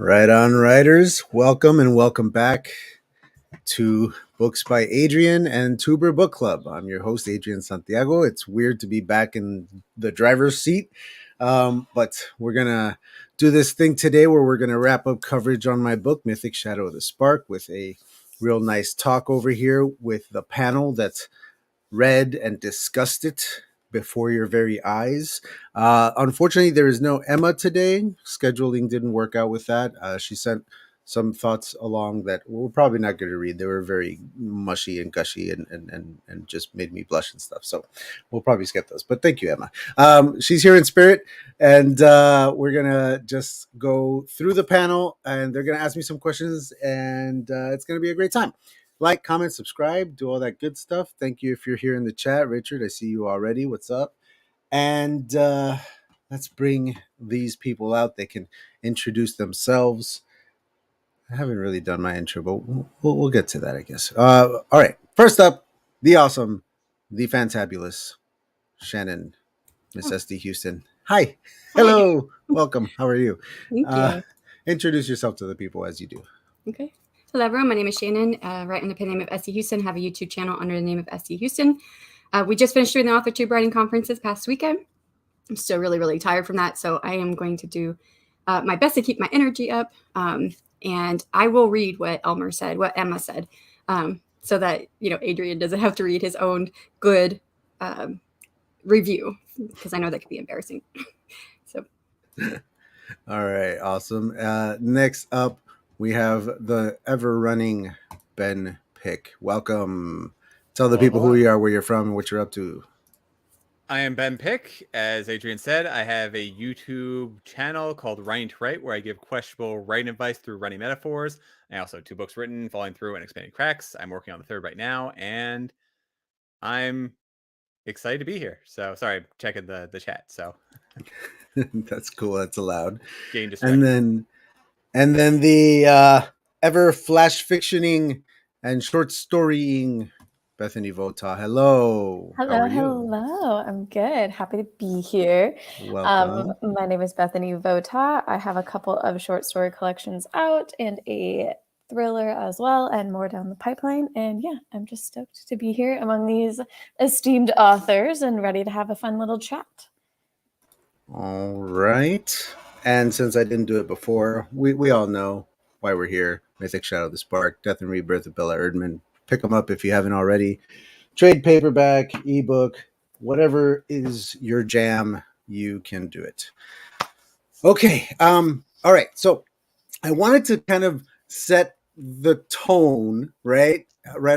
Right on, writers. Welcome and welcome back to Books by Adrian and Tuber Book Club. I'm your host, Adrian Santiago. It's weird to be back in the driver's seat, but we're going to do this thing today where we're going to wrap up coverage on my book, Mythic Shadow of the Spark, with a real nice talk over here with the panel that's read and discussed it before your very eyes. Unfortunately, there is no Emma today. Scheduling didn't work out with that. She sent some thoughts along that we're probably not going to read. They were very mushy and gushy and just made me blush and stuff. So we'll probably skip those. But thank you, Emma. She's here in spirit, and we're going to just go through the panel, and they're going to ask me some questions, and it's going to be a great time. Like, comment, subscribe, do all that good stuff. Thank you if you're here in the chat. Richard, I see you already. What's up? And let's bring these people out. They can introduce themselves. I haven't really done my intro, but we'll get to that, I guess. All right. First up, the awesome, the fantabulous Shannon, Miss SD Houston. Hi. Hello. Welcome. How are you? Thank you. Introduce yourself to the people as you do. Okay. Hello, everyone. My name is Shannon. Write under the name of SD Houston. Have a YouTube channel under the name of SD Houston. We just finished doing the AuthorTube writing conference this past weekend. I'm still really, really tired from that, so I am going to do my best to keep my energy up. And I will read what Emma said, so that Adrian doesn't have to read his own good review, because I know that could be embarrassing. So. All right, awesome. Next up, we have the ever-running Ben Pick. Welcome. Tell the people who you are, where you're from, and what you're up to. I am Ben Pick. As Adrian said, I have a YouTube channel called Writing to Write, where I give questionable writing advice through writing metaphors. I also have 2 books written, Falling Through and Expanding Cracks. I'm working on the 3rd right now, and I'm excited to be here. So, sorry, I'm checking the chat. So that's cool. That's allowed. Getting distracted. And then the ever flash fictioning and short storying Bethany Vota. Hello. Hello. I'm good. Happy to be here. Welcome. My name is Bethany Vota. I have a couple of short story collections out and a thriller as well, and more down the pipeline. And yeah, I'm just stoked to be here among these esteemed authors and ready to have a fun little chat. All right. And since I didn't do it before, we all know why we're here. Mythic Shadow of the Spark, Death and Rebirth of Bella Erdman. Pick them up if you haven't already. Trade paperback, ebook, whatever is your jam, you can do it. Okay. All right. So I wanted to kind of set the tone, right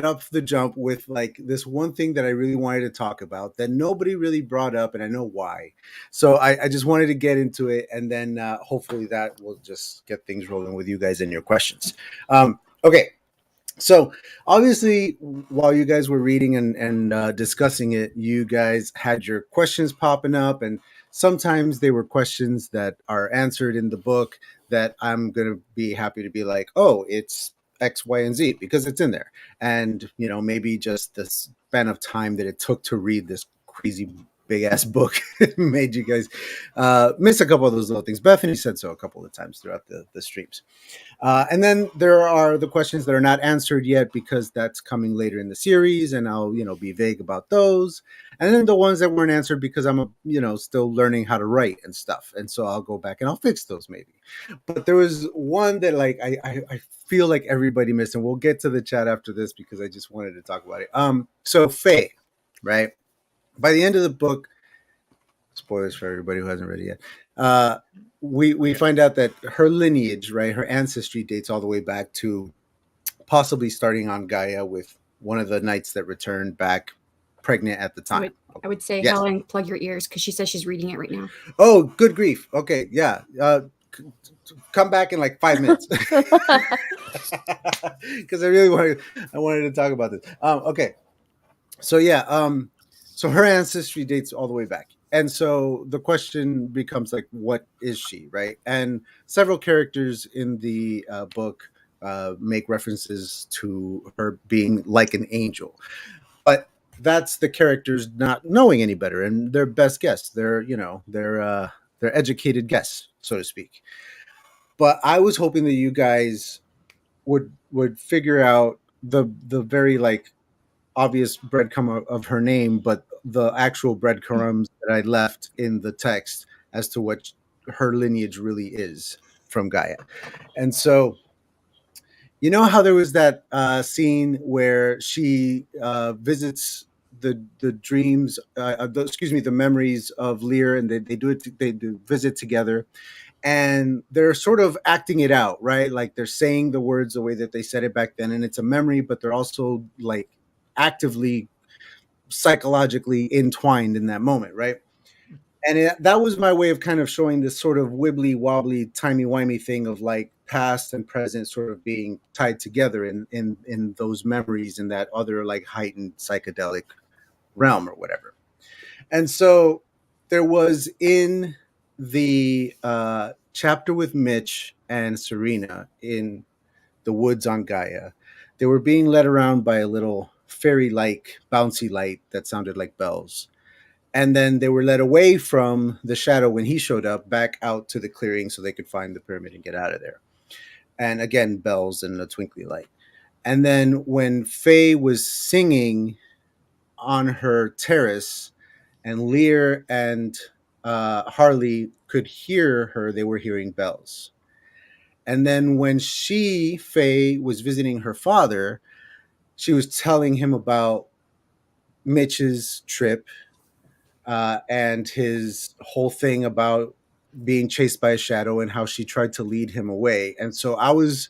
off the jump with like this one thing that I really wanted to talk about that nobody really brought up, and I know why. So I just wanted to get into it, and then hopefully that will just get things rolling with you guys and your questions. Okay. So obviously, while you guys were reading and discussing it, you guys had your questions popping up, and sometimes they were questions that are answered in the book that I'm going to be happy to be like, oh, it's X, Y, and Z, because it's in there. And, maybe just the span of time that it took to read this crazy big ass book made you guys miss a couple of those little things. Bethany said so a couple of times throughout the streams. And then there are the questions that are not answered yet because that's coming later in the series, and I'll be vague about those. And then the ones that weren't answered because I'm still learning how to write and stuff, and so I'll go back and I'll fix those maybe. But there was one that like I feel like everybody missed, and we'll get to the chat after this because I just wanted to talk about it. So Faye, right? By the end of the book, spoilers for everybody who hasn't read it yet, we find out that her lineage, right, her ancestry dates all the way back to possibly starting on Gaia with one of the knights that returned back pregnant at the time. I would say, yes. Helen, plug your ears, because she says she's reading it right now. Oh, good grief. Okay, yeah. Come back in like 5 minutes. Because I wanted to talk about this. Okay. So yeah, so her ancestry dates all the way back. And so the question becomes like, what is she, right? And several characters in the book make references to her being like an angel. But that's the characters not knowing any better, and their best guess. They're educated guess, so to speak. but I was hoping that you guys would figure out the very like obvious breadcrumb of her name, but the actual breadcrumbs that I left in the text as to what her lineage really is from Gaia. And so, you know how there was that scene where she visits the dreams, the memories of Lear, and they do visit together, and they're sort of acting it out, right? Like they're saying the words the way that they said it back then, and it's a memory, but they're also like actively psychologically entwined in that moment, right? And that was my way of kind of showing this sort of wibbly wobbly, timey wimey thing of like past and present sort of being tied together in those memories in that other like heightened psychedelic realm or whatever. And so there was in the chapter with Mitch and Serena in the woods on Gaia, they were being led around by a little fairy-like bouncy light that sounded like bells. And then they were led away from the shadow when he showed up back out to the clearing so they could find the pyramid and get out of there. And again, bells and a twinkly light. And then when Faye was singing on her terrace and Lear and Harley could hear her, they were hearing bells. And then when Faye, was visiting her father, she was telling him about Mitch's trip and his whole thing about being chased by a shadow and how she tried to lead him away. And so I was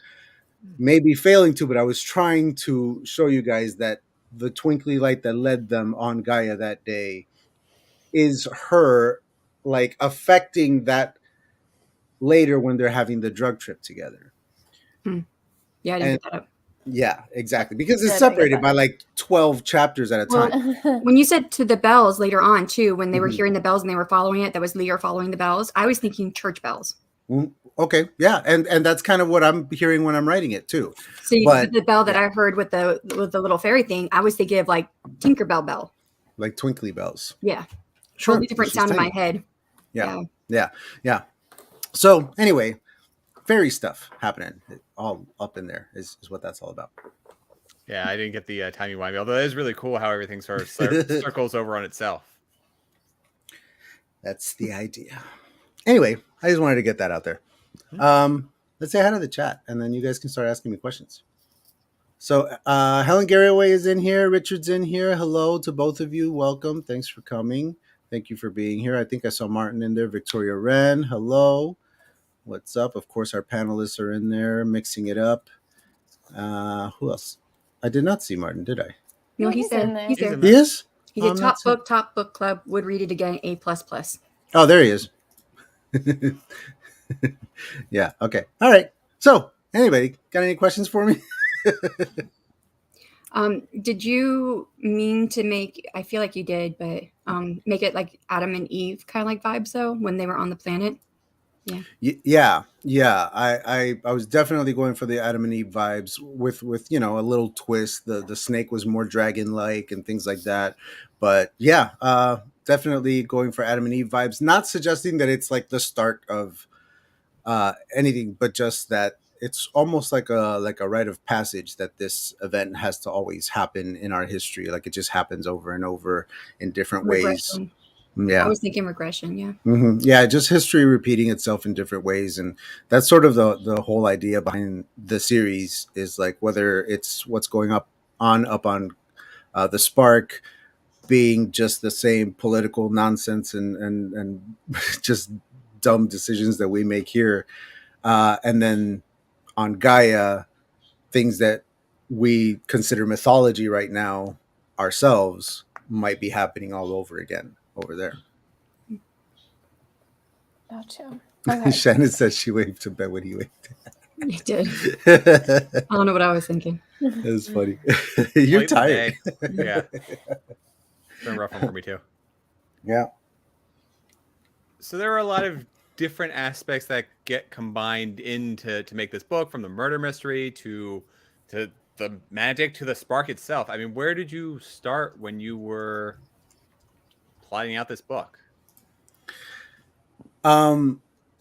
maybe failing to, but I was trying to show you guys that the twinkly light that led them on Gaia that day is her like affecting that later when they're having the drug trip together. Yeah, I didn't pick that up. Yeah, exactly. Because it's Yeah, I didn't get separated that. by like 12 chapters at a Well, time. when you said to the bells later on too, when they were Mhm. hearing the bells and they were following it, that was Lear following the bells. I was thinking church bells. Okay, yeah, and that's kind of what I'm hearing when I'm writing it too. So But the bell that yeah, I heard with the little fairy thing, I was thinking of like Tinkerbell bell. like twinkly bells. Yeah, Sure, totally different she's sound in my tiny. head. Yeah. So anyway, fairy stuff happening all up in there is what that's all about. Yeah, I didn't get the timey-wimey, although it is really cool how everything sort of circles over on itself. That's the idea. Anyway, I just wanted to get that out there. Let's say hi to the chat, and then you guys can start asking me questions. So Helen Garraway is in here. Richard's in here. Hello to both of you. Welcome. Thanks for coming. Thank you for being here. I think I saw Martin in there. Victoria Wren. Hello. What's up? Of course, our panelists are in there mixing it up. Who else? I did not see Martin, did I? No, Yeah, he's he's there. in there. He's He's there. in He is? He did I'm top not book club. Would read it again. A ++. Oh, there he is. Yeah. Okay. All right. So, anybody got any questions for me? Did you mean to make? I feel like you did, but make it like Adam and Eve kind of like vibes though when they were on the planet. Yeah. I was definitely going for the Adam and Eve vibes with a little twist. The snake was more dragon like and things like that. But yeah, definitely going for Adam and Eve vibes. Not suggesting that it's like the start of anything, but just that it's almost like a rite of passage that this event has to always happen in our history. Like it just happens over and over in different ways. Regression. Yeah. I was thinking regression. Yeah. Yeah, just history repeating itself in different ways, and that's sort of the whole idea behind the series is like whether it's what's going up on the Spark being just the same political nonsense and just dumb decisions that we make here, and then on Gaia, things that we consider mythology right now ourselves might be happening all over again over there. Gotcha. Okay. Shannon says she waved to Ben when he waved. You did. That I don't know what I was thinking. was funny. You're Late in the tired. day. Yeah. It's been a rough one for me too. Yeah. So there are a lot of different aspects that get combined to make this book, from the murder mystery to the magic to the spark itself. I mean, where did you start when you were plotting out this book?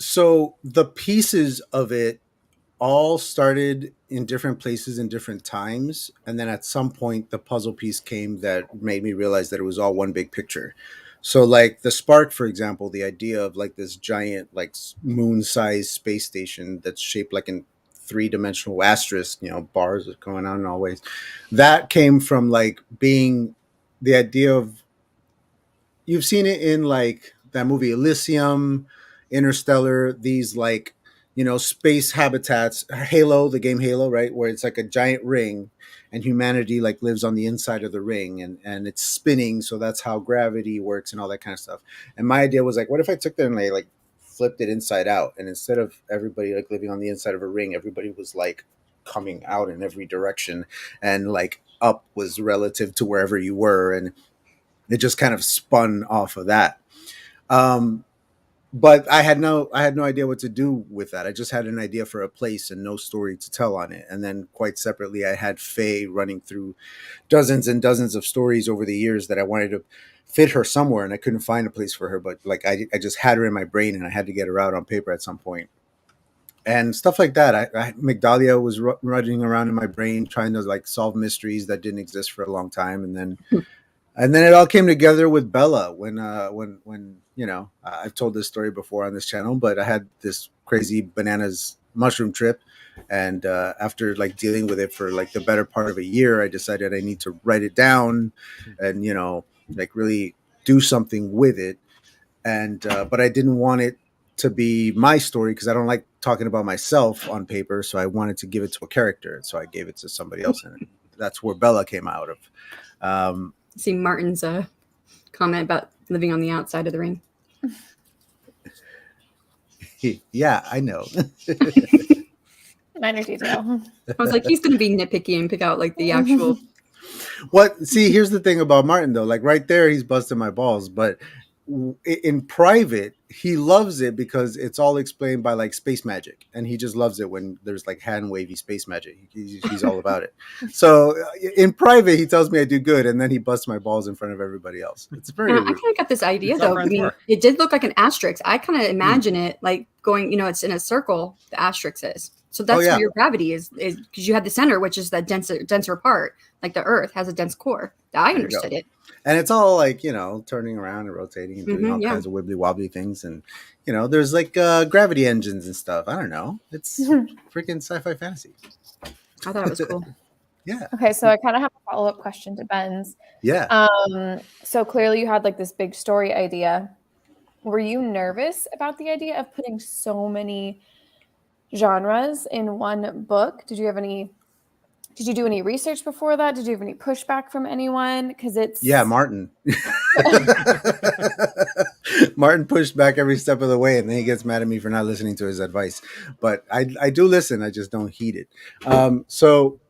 So the pieces of it all started in different places in different times, and then at some point the puzzle piece came that made me realize that it was all one big picture. So like the spark, for example, the idea of like this giant like moon-sized space station that's shaped like in three-dimensional asterisk, bars are going on in all ways, that came from like being the idea of, you've seen it in like that movie Elysium, Interstellar, these like, space habitats, Halo, the game Halo, right? Where it's like a giant ring and humanity like lives on the inside of the ring, and it's spinning. So that's how gravity works and all that kind of stuff. And my idea was like, what if I took that and like flipped it inside out? And instead of everybody like living on the inside of a ring, everybody was like coming out in every direction, and like up was relative to wherever you were. And it just kind of spun off of that. Um, but I had no idea what to do with that. I just had an idea for a place and no story to tell on it. And then quite separately, I had Faye running through dozens and dozens of stories over the years that I wanted to fit her somewhere, and I couldn't find a place for her. But like I just had her in my brain, and I had to get her out on paper at some point. And stuff like that. Migdalia was running around in my brain trying to like solve mysteries that didn't exist for a long time, and then it all came together with Bella when I've told this story before on this channel, but I had this crazy bananas mushroom trip, and after like dealing with it for like the better part of a year, I decided I need to write it down and like really do something with it, and but I didn't want it to be my story because I don't like talking about myself on paper, so I wanted to give it to a character, so I gave it to somebody else, and that's where Bella came out of. See Martin's comment about living on the outside of the ring. Yeah, I know. Minor detail. I was like, he's going to be nitpicky and pick out like the actual. See, here's the thing about Martin though. Like right there, he's busting my balls, but in private, he loves it because it's all explained by like space magic, and he just loves it when there's like hand wavy space magic. He's all about it. So in private, he tells me I do good, and then he busts my balls in front of everybody else. It's very. I kind of got this idea It's how though. I friends mean, work. it did look like an asterisk. I kind of imagine it like going. It's in a circle. The asterisk is. So that's yeah. where your gravity is because you have the center, which is the denser part. Like the Earth has a dense core. I understood it. And it's all like, turning around and rotating and doing all kinds of wibbly wobbly things. And, there's like gravity engines and stuff. I don't know. It's freaking sci-fi fantasy. I thought it was cool. Yeah. Okay, so I kind of have a follow-up question to Ben's. Yeah. So clearly you had like this big story idea. Were you nervous about the idea of putting so many genres in one book? Did you do any research before that? Did you have any pushback from anyone? Because Yeah, Martin. Martin pushed back every step of the way, and then he gets mad at me for not listening to his advice. But I do listen. I just don't heed it. So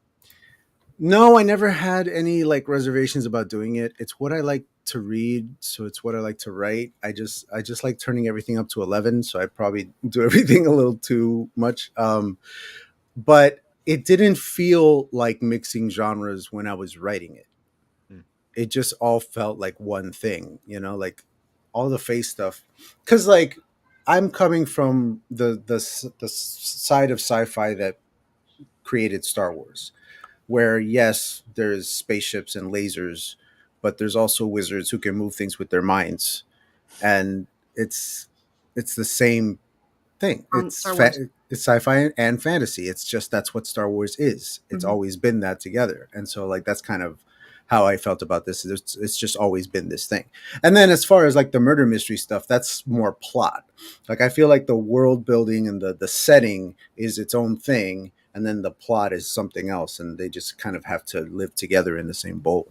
no, I never had any like reservations about doing it. It's what I like to read, so it's what I like to write. I just like turning everything up to 11, so I probably do everything a little too much. But it didn't feel like mixing genres when I was writing it. It just all felt like one thing, like all the face stuff. Because like I'm coming from the side of sci-fi that created Star Wars, where yes, there's spaceships and lasers, but there's also wizards who can move things with their minds, and it's the same thing. It's sci-fi and fantasy. It's just that's what Star Wars is. It's always been that together, and so like that's kind of how I felt about this. It's just always been this thing. And then as far as like the murder mystery stuff, that's more plot. Like I feel like the world building and the setting is its own thing, and then the plot is something else, and they just kind of have to live together in the same bowl.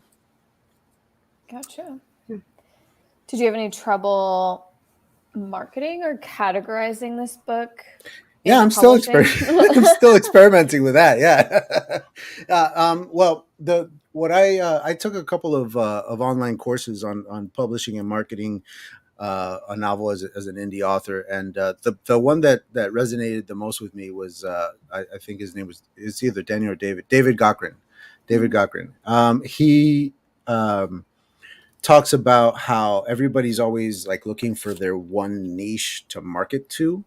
Gotcha. Did you have any trouble marketing or categorizing this book? Yeah, I'm still experimenting with that. Yeah. Well, I took a couple of online courses on publishing and marketing a novel as an indie author, and the one that resonated the most with me was I think his name it's either Daniel or David Cochran. He talks about how everybody's always like looking for their one niche to market to,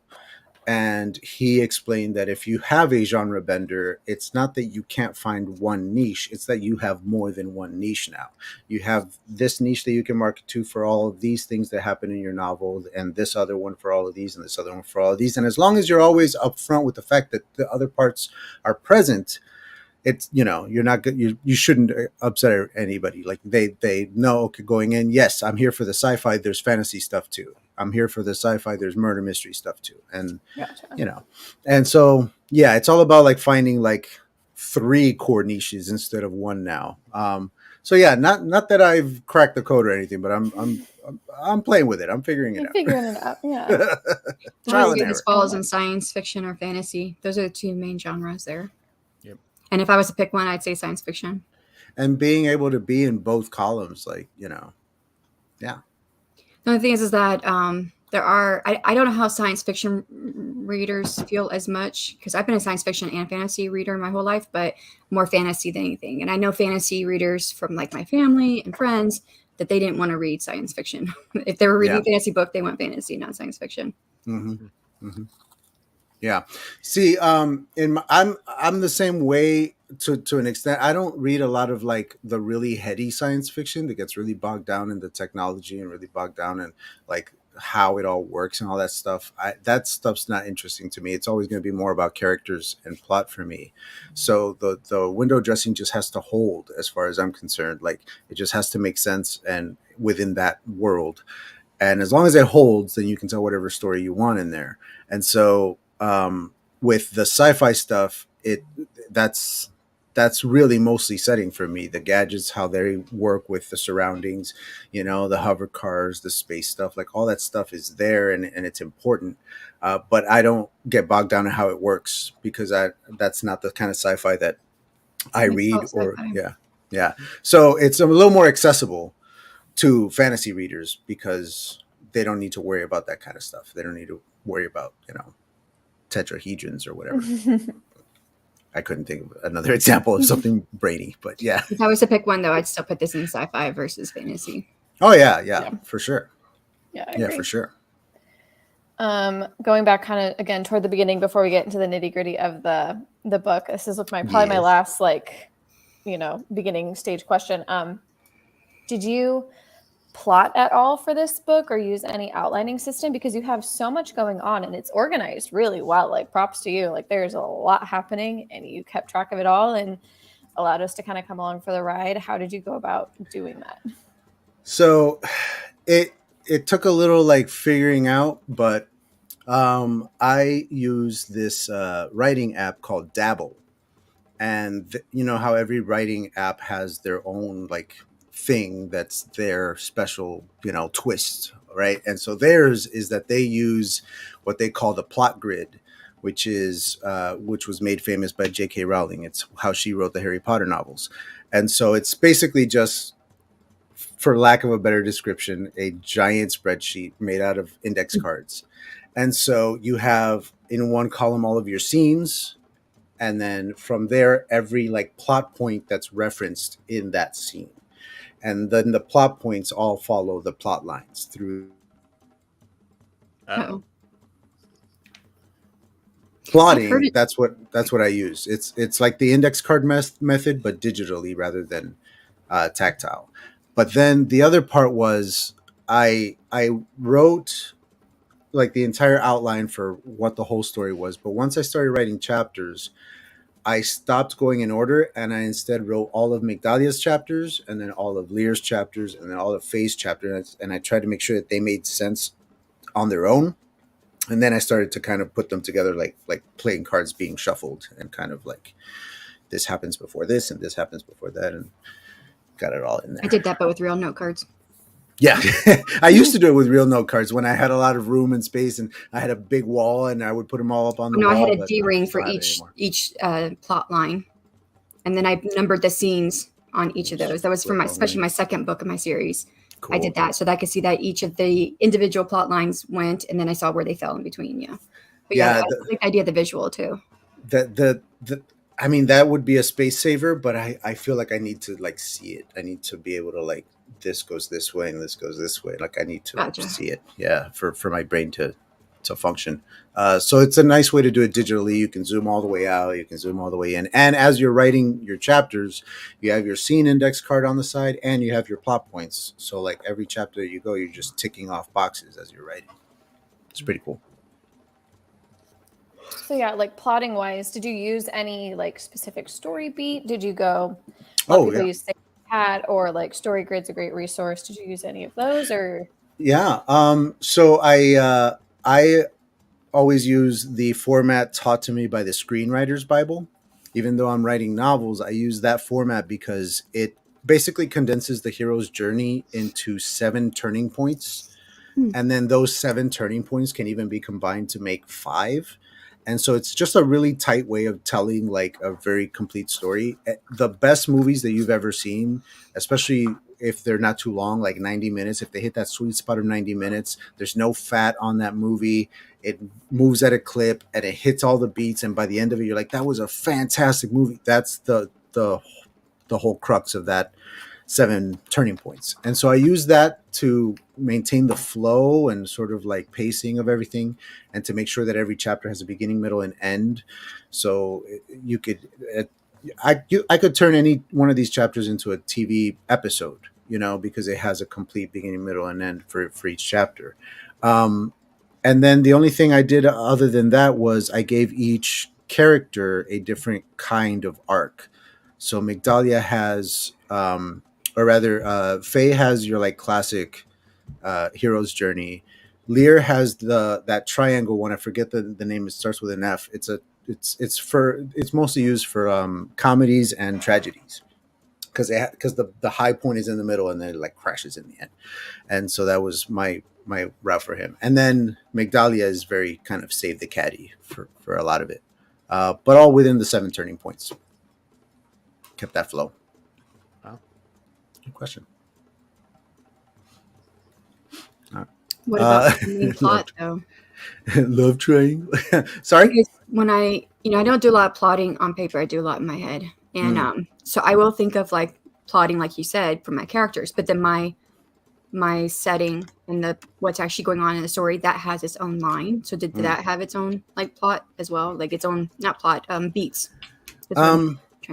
And he explained that if you have a genre bender, it's not that you can't find one niche, it's that you have more than one niche now. You have this niche that you can market to for all of these things that happen in your novel, and this other one for all of these, and this other one for all of these. And as long as you're always upfront with the fact that the other parts are present, it's, you're not good. You shouldn't upset anybody. Like they know, okay, going in, yes, I'm here for the sci-fi, there's fantasy stuff too. I'm here for the sci-fi, there's murder mystery stuff too. And Gotcha. and so yeah, it's all about like finding like 3 core niches instead of one now. So yeah, not that I've cracked the code or anything, but I'm playing with it. I'm figuring it You're out. figuring it out. Yeah. Trial One and of this error. falls in science fiction or fantasy. Those are the 2 main genres there. Yep. And if I was to pick one, I'd say science fiction. And being able to be in both columns, like, yeah. The only thing is that there are, I don't know how science fiction readers feel as much, because I've been a science fiction and fantasy reader my whole life, but more fantasy than anything. And I know fantasy readers from like my family and friends that they didn't want to read science fiction. If they were reading a fantasy book, they want fantasy, not science fiction. Mm-hmm. Mm-hmm. Yeah. See, I'm the same way to an extent. I don't read a lot of like the really heady science fiction that gets really bogged down in the technology and really bogged down in like how it all works and all that stuff. That stuff's not interesting to me. It's always going to be more about characters and plot for me. So the window dressing just has to hold, as far as I'm concerned. Like it just has to make sense and within that world. And as long as it holds, then you can tell whatever story you want in there. And so with the sci-fi stuff, that's really mostly setting for me. The gadgets, how they work with the surroundings, the hover cars, the space stuff, like all that stuff is there and it's important. But I don't get bogged down in how it works, because that's not the kind of sci-fi that I read. Or yeah. So it's a little more accessible to fantasy readers, because they don't need to worry about that kind of stuff. They don't need to worry about, tetrahedrons or whatever. I couldn't think of another example of something brainy, but yeah. If I was to pick one, though, I'd still put this in sci-fi versus fantasy. Oh yeah, for sure. Yeah, I agree. For sure. Going back kind of again toward the beginning before we get into the nitty-gritty of the book. This is probably my last beginning stage question. Did you plot at all for this book or use any outlining system? Because you have so much going on and it's organized really well. Like props to you. Like there's a lot happening and you kept track of it all and allowed us to kind of come along for the ride. How did you go about doing that? So it took a little like figuring out, but I use this writing app called Dabble. And how every writing app has their own like thing that's their special, twist, right? And so theirs is that they use what they call the Plott grid, which was made famous by J.K. Rowling. It's how she wrote the Harry Potter novels. And so it's basically just, for lack of a better description, a giant spreadsheet made out of index cards. And so you have in one column all of your scenes, and then from there every like plot point that's referenced in that scene. And then the plot points all follow the plot lines through. Plotting, that's what I use. It's like the index card method, but digitally rather than tactile. But then the other part was I wrote like the entire outline for what the whole story was. But once I started writing chapters, I stopped going in order, and I instead wrote all of Migdalia's chapters, and then all of Lear's chapters, and then all of Faye's chapters, and I tried to make sure that they made sense on their own. And then I started to kind of put them together like playing cards being shuffled, and kind of like this happens before this, and this happens before that, and got it all in there. I did that, but with real note cards. Yeah, I used to do it with real note cards when I had a lot of room and space, and I had a big wall, and I would put them all up on the wall. No, I had a D-ring for each plot line, and then I numbered the scenes on each of those. That was for especially my second book of my series. Cool. I did that so that I could see that each of the individual plot lines went, and then I saw where they fell in between. Yeah, but I like the idea of the visual too. I mean, that would be a space saver, but I feel like I need to like see it. I need to be able to like, this goes this way and this goes this way. Like I need to see it. Yeah. For my brain to to function. So it's a nice way to do it digitally. You can zoom all the way out, you can zoom all the way in, and as you're writing your chapters, you have your scene index card on the side, and you have your plot points. So like every chapter you go, you're just ticking off boxes as you're writing. It's pretty cool. So yeah, like plotting wise, did you use any like specific story beat? Did you go? People use Cat or like Story Grid's a great resource. Did you use any of those or? Yeah. So I always use the format taught to me by the Screenwriter's Bible. Even though I'm writing novels, I use that format because it basically condenses the hero's journey into 7 turning points. And then those 7 turning points can even be combined to make 5. And so it's just a really tight way of telling like a very complete story. The best movies that you've ever seen, especially if they're not too long, like 90 minutes, if they hit that sweet spot of 90 minutes, there's no fat on that movie. It moves at a clip and it hits all the beats. And by the end of it, you're like, that was a fantastic movie. That's the whole crux of that 7 turning points. And so I use that to maintain the flow and sort of like pacing of everything, and to make sure that every chapter has a beginning, middle, and end. So you could, I could turn any one of these chapters into a TV episode, because it has a complete beginning, middle, and end for each chapter. And then the only thing I did other than that was I gave each character a different kind of arc. So Migdalia has, Faye has your like classic hero's journey. Lear has that triangle one. I forget the name. It starts with an F. It's mostly used for comedies and tragedies, because the high point is in the middle and then it like crashes in the end. And so that was my route for him. And then Migdalia is very kind of save the caddy for a lot of it, but all within the 7 turning points. Kept that flow. Wow. Good question. What about the main plot, though? Love train. Sorry? Because when I don't do a lot of plotting on paper. I do a lot in my head. And so I will think of like plotting, like you said, for my characters. But then my setting and what's actually going on in the story, that has its own line. So did that have its own like plot as well? Like its own, not plot, beats?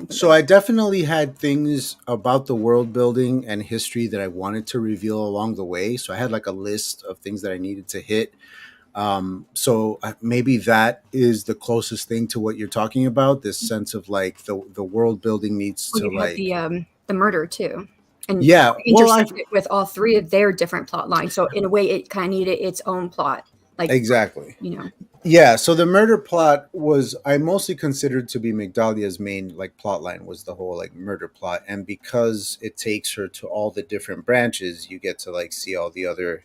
So I definitely had things about the world building and history that I wanted to reveal along the way. So I had like a list of things that I needed to hit. So maybe that is the closest thing to what you're talking about. This sense of like the world building needs to like the murder too. And yeah, intersect it with all 3 of their different plot lines. So in a way, it kind of needed its own plot. Like exactly. Yeah, so the murder plot was I mostly considered to be Migdalia's main like plot line, was the whole like murder plot. And because it takes her to all the different branches, you get to like see all the other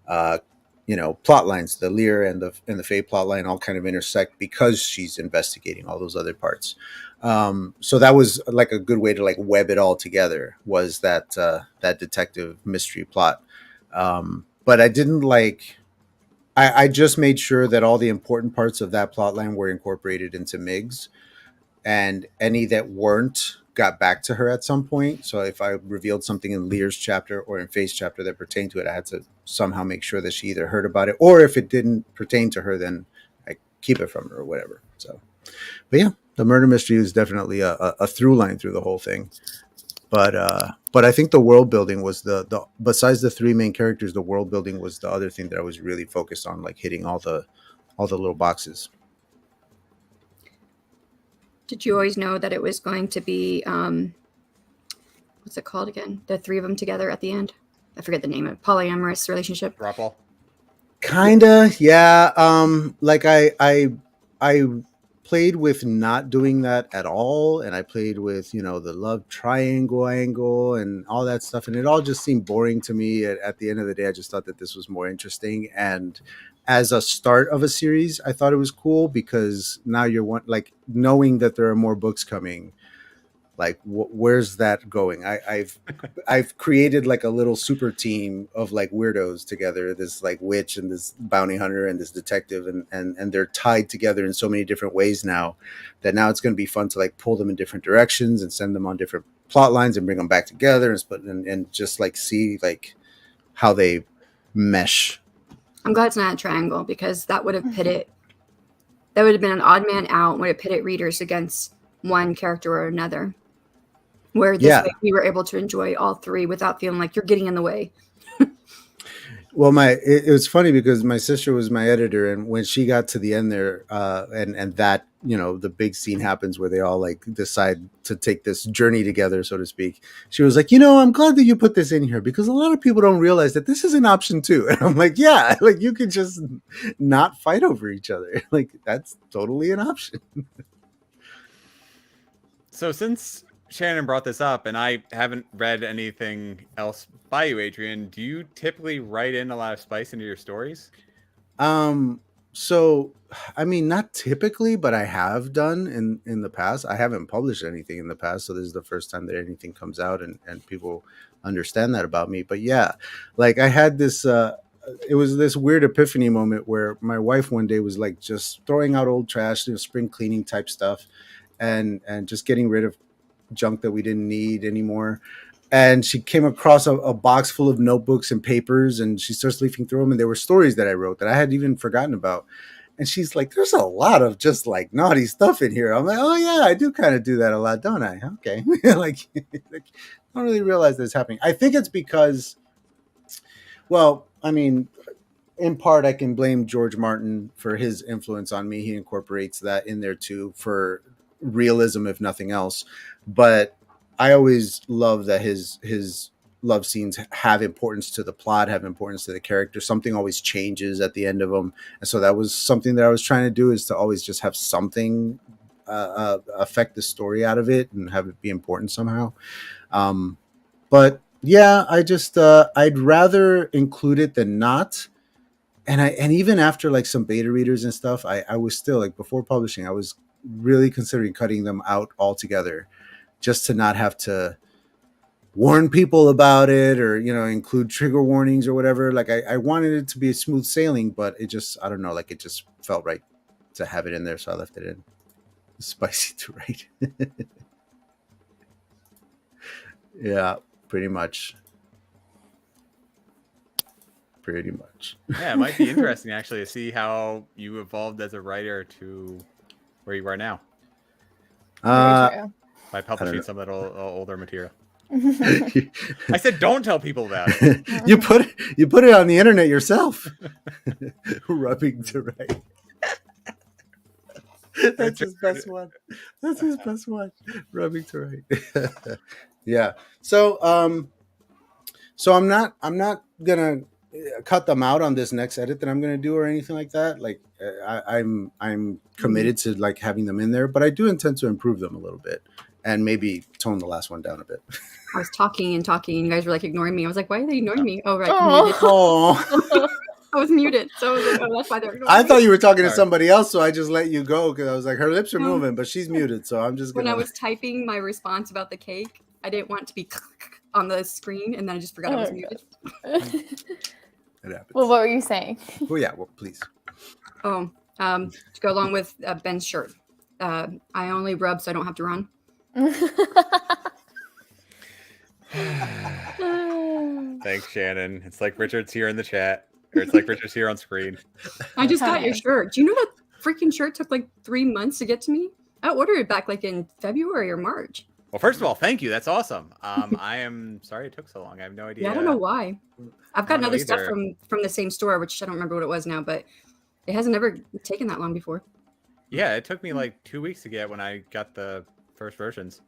plot lines. The Lear and the Faye plot line all kind of intersect because she's investigating all those other parts. So that was like a good way to like web it all together, was that detective mystery plot. But I didn't like I just made sure that all the important parts of that plot line were incorporated into Migs, and any that weren't got back to her at some point. So if I revealed something in Lear's chapter or in Faye's chapter that pertained to it, I had to somehow make sure that she either heard about it, or if it didn't pertain to her, then I keep it from her or whatever. So, but yeah, the murder mystery is definitely a through line through the whole thing. But I think the world building was the besides the 3 main characters, the world building was the other thing that I was really focused on, like hitting all the little boxes. Did you always know that it was going to be what's it called again? The 3 of them together at the end? I forget the name of it. Polyamorous relationship. Grapple. Kinda, yeah. Like I played with not doing that at all, and I played with the love triangle angle and all that stuff, and it all just seemed boring to me. At the end of the day, I just thought that this was more interesting, and as a start of a series, I thought it was cool, because now you're like knowing that there are more books coming. Like, where's that going? I've created like a little super team of like weirdos together. This like witch and this bounty hunter and this detective, and they're tied together in so many different ways now that now it's going to be fun to like pull them in different directions and send them on different plot lines and bring them back together and split and just like see like how they mesh I'm glad it's not a triangle, because that would have pitted. That would have been an odd man out. Would have pitted readers against one character or another. Where this way we were able to enjoy all three without feeling like you're getting in the way. Well, it was funny because my sister was my editor, and when she got to the end there, and that, you know, the big scene happens where they all like decide to take this journey together, so to speak. She was like, you know, I'm glad that you put this in here because a lot of people don't realize that this is an option too. And I'm like, yeah, like you could just not fight over each other. Like that's totally an option. So since Shannon brought this up, and I haven't read anything else by you, Adrian, do you typically write in a lot of spice into your stories? So I mean, not typically, but I have done in the past. I haven't published anything in the past, so this is the first time that anything comes out and people understand that about me. But yeah, like I had this it was this weird epiphany moment where my wife one day was like just throwing out old trash, you know, spring cleaning type stuff, and just getting rid of junk that we didn't need anymore. And she came across a box full of notebooks and papers, and she starts leafing through them, and there were stories that I wrote that I had even forgotten about. And she's like, there's a lot of just like naughty stuff in here. I'm like, oh yeah, I do kind of do that a lot, don't I? Okay. like I don't really realize that it's happening. I think it's because, well, I mean, in part, I can blame George Martin for his influence on me. He incorporates that in there too for realism, if nothing else. But I always love that his love scenes have importance to the plot, have importance to the character. Something always changes at the end of them, and so that was something that I was trying to do, is to always just have something affect the story out of it and have it be important somehow. But yeah, I just I'd rather include it than not. And even after like some beta readers and stuff, I was still like, before publishing, I was really considering cutting them out altogether, just to not have to warn people about it, or, you know, include trigger warnings or whatever. Like I wanted it to be a smooth sailing, but it just, I don't know, like it just felt right to have it in there, so I left it in. It's spicy to write. Yeah, pretty much. Yeah, it might be interesting actually to see how you evolved as a writer to where you are now by publishing some of that older material. I said don't tell people about it. you put it on the internet yourself. Rubbing to write. That's his best one. That's his best one. Rubbing to write. Yeah. So I'm not gonna cut them out on this next edit that I'm gonna do or anything like that. Like I'm committed to like having them in there, but I do intend to improve them a little bit and maybe tone the last one down a bit. I was talking and you guys were like ignoring me. I was like, why are they ignoring me? Oh, right. Oh. I was muted. So I was like, oh, that's why they're ignoring I me. thought you were talking to somebody else, so I just let you go because I was like, her lips are moving, but she's muted, so I'm just gonna. When I was typing my response about the cake, I didn't want it to be on the screen, and then I just forgot I was muted. It happens. Well, what were you saying? Well, yeah. Well, please. Oh, to go along with Ben's shirt. I only rub so I don't have to run. Thanks, Shannon. It's like Richard's here in the chat, or it's like Richard's here on screen. I just got your shirt. Do you know that freaking shirt took like 3 months to get to me? I ordered it back like in February or March. Well, first of all, thank you. That's awesome. I am sorry it took so long. I have no idea. Yeah, I don't know why. I've gotten other stuff either. from the same store, which I don't remember what it was now, but it hasn't ever taken that long before. Yeah, it took me like 2 weeks to get when I got the first versions.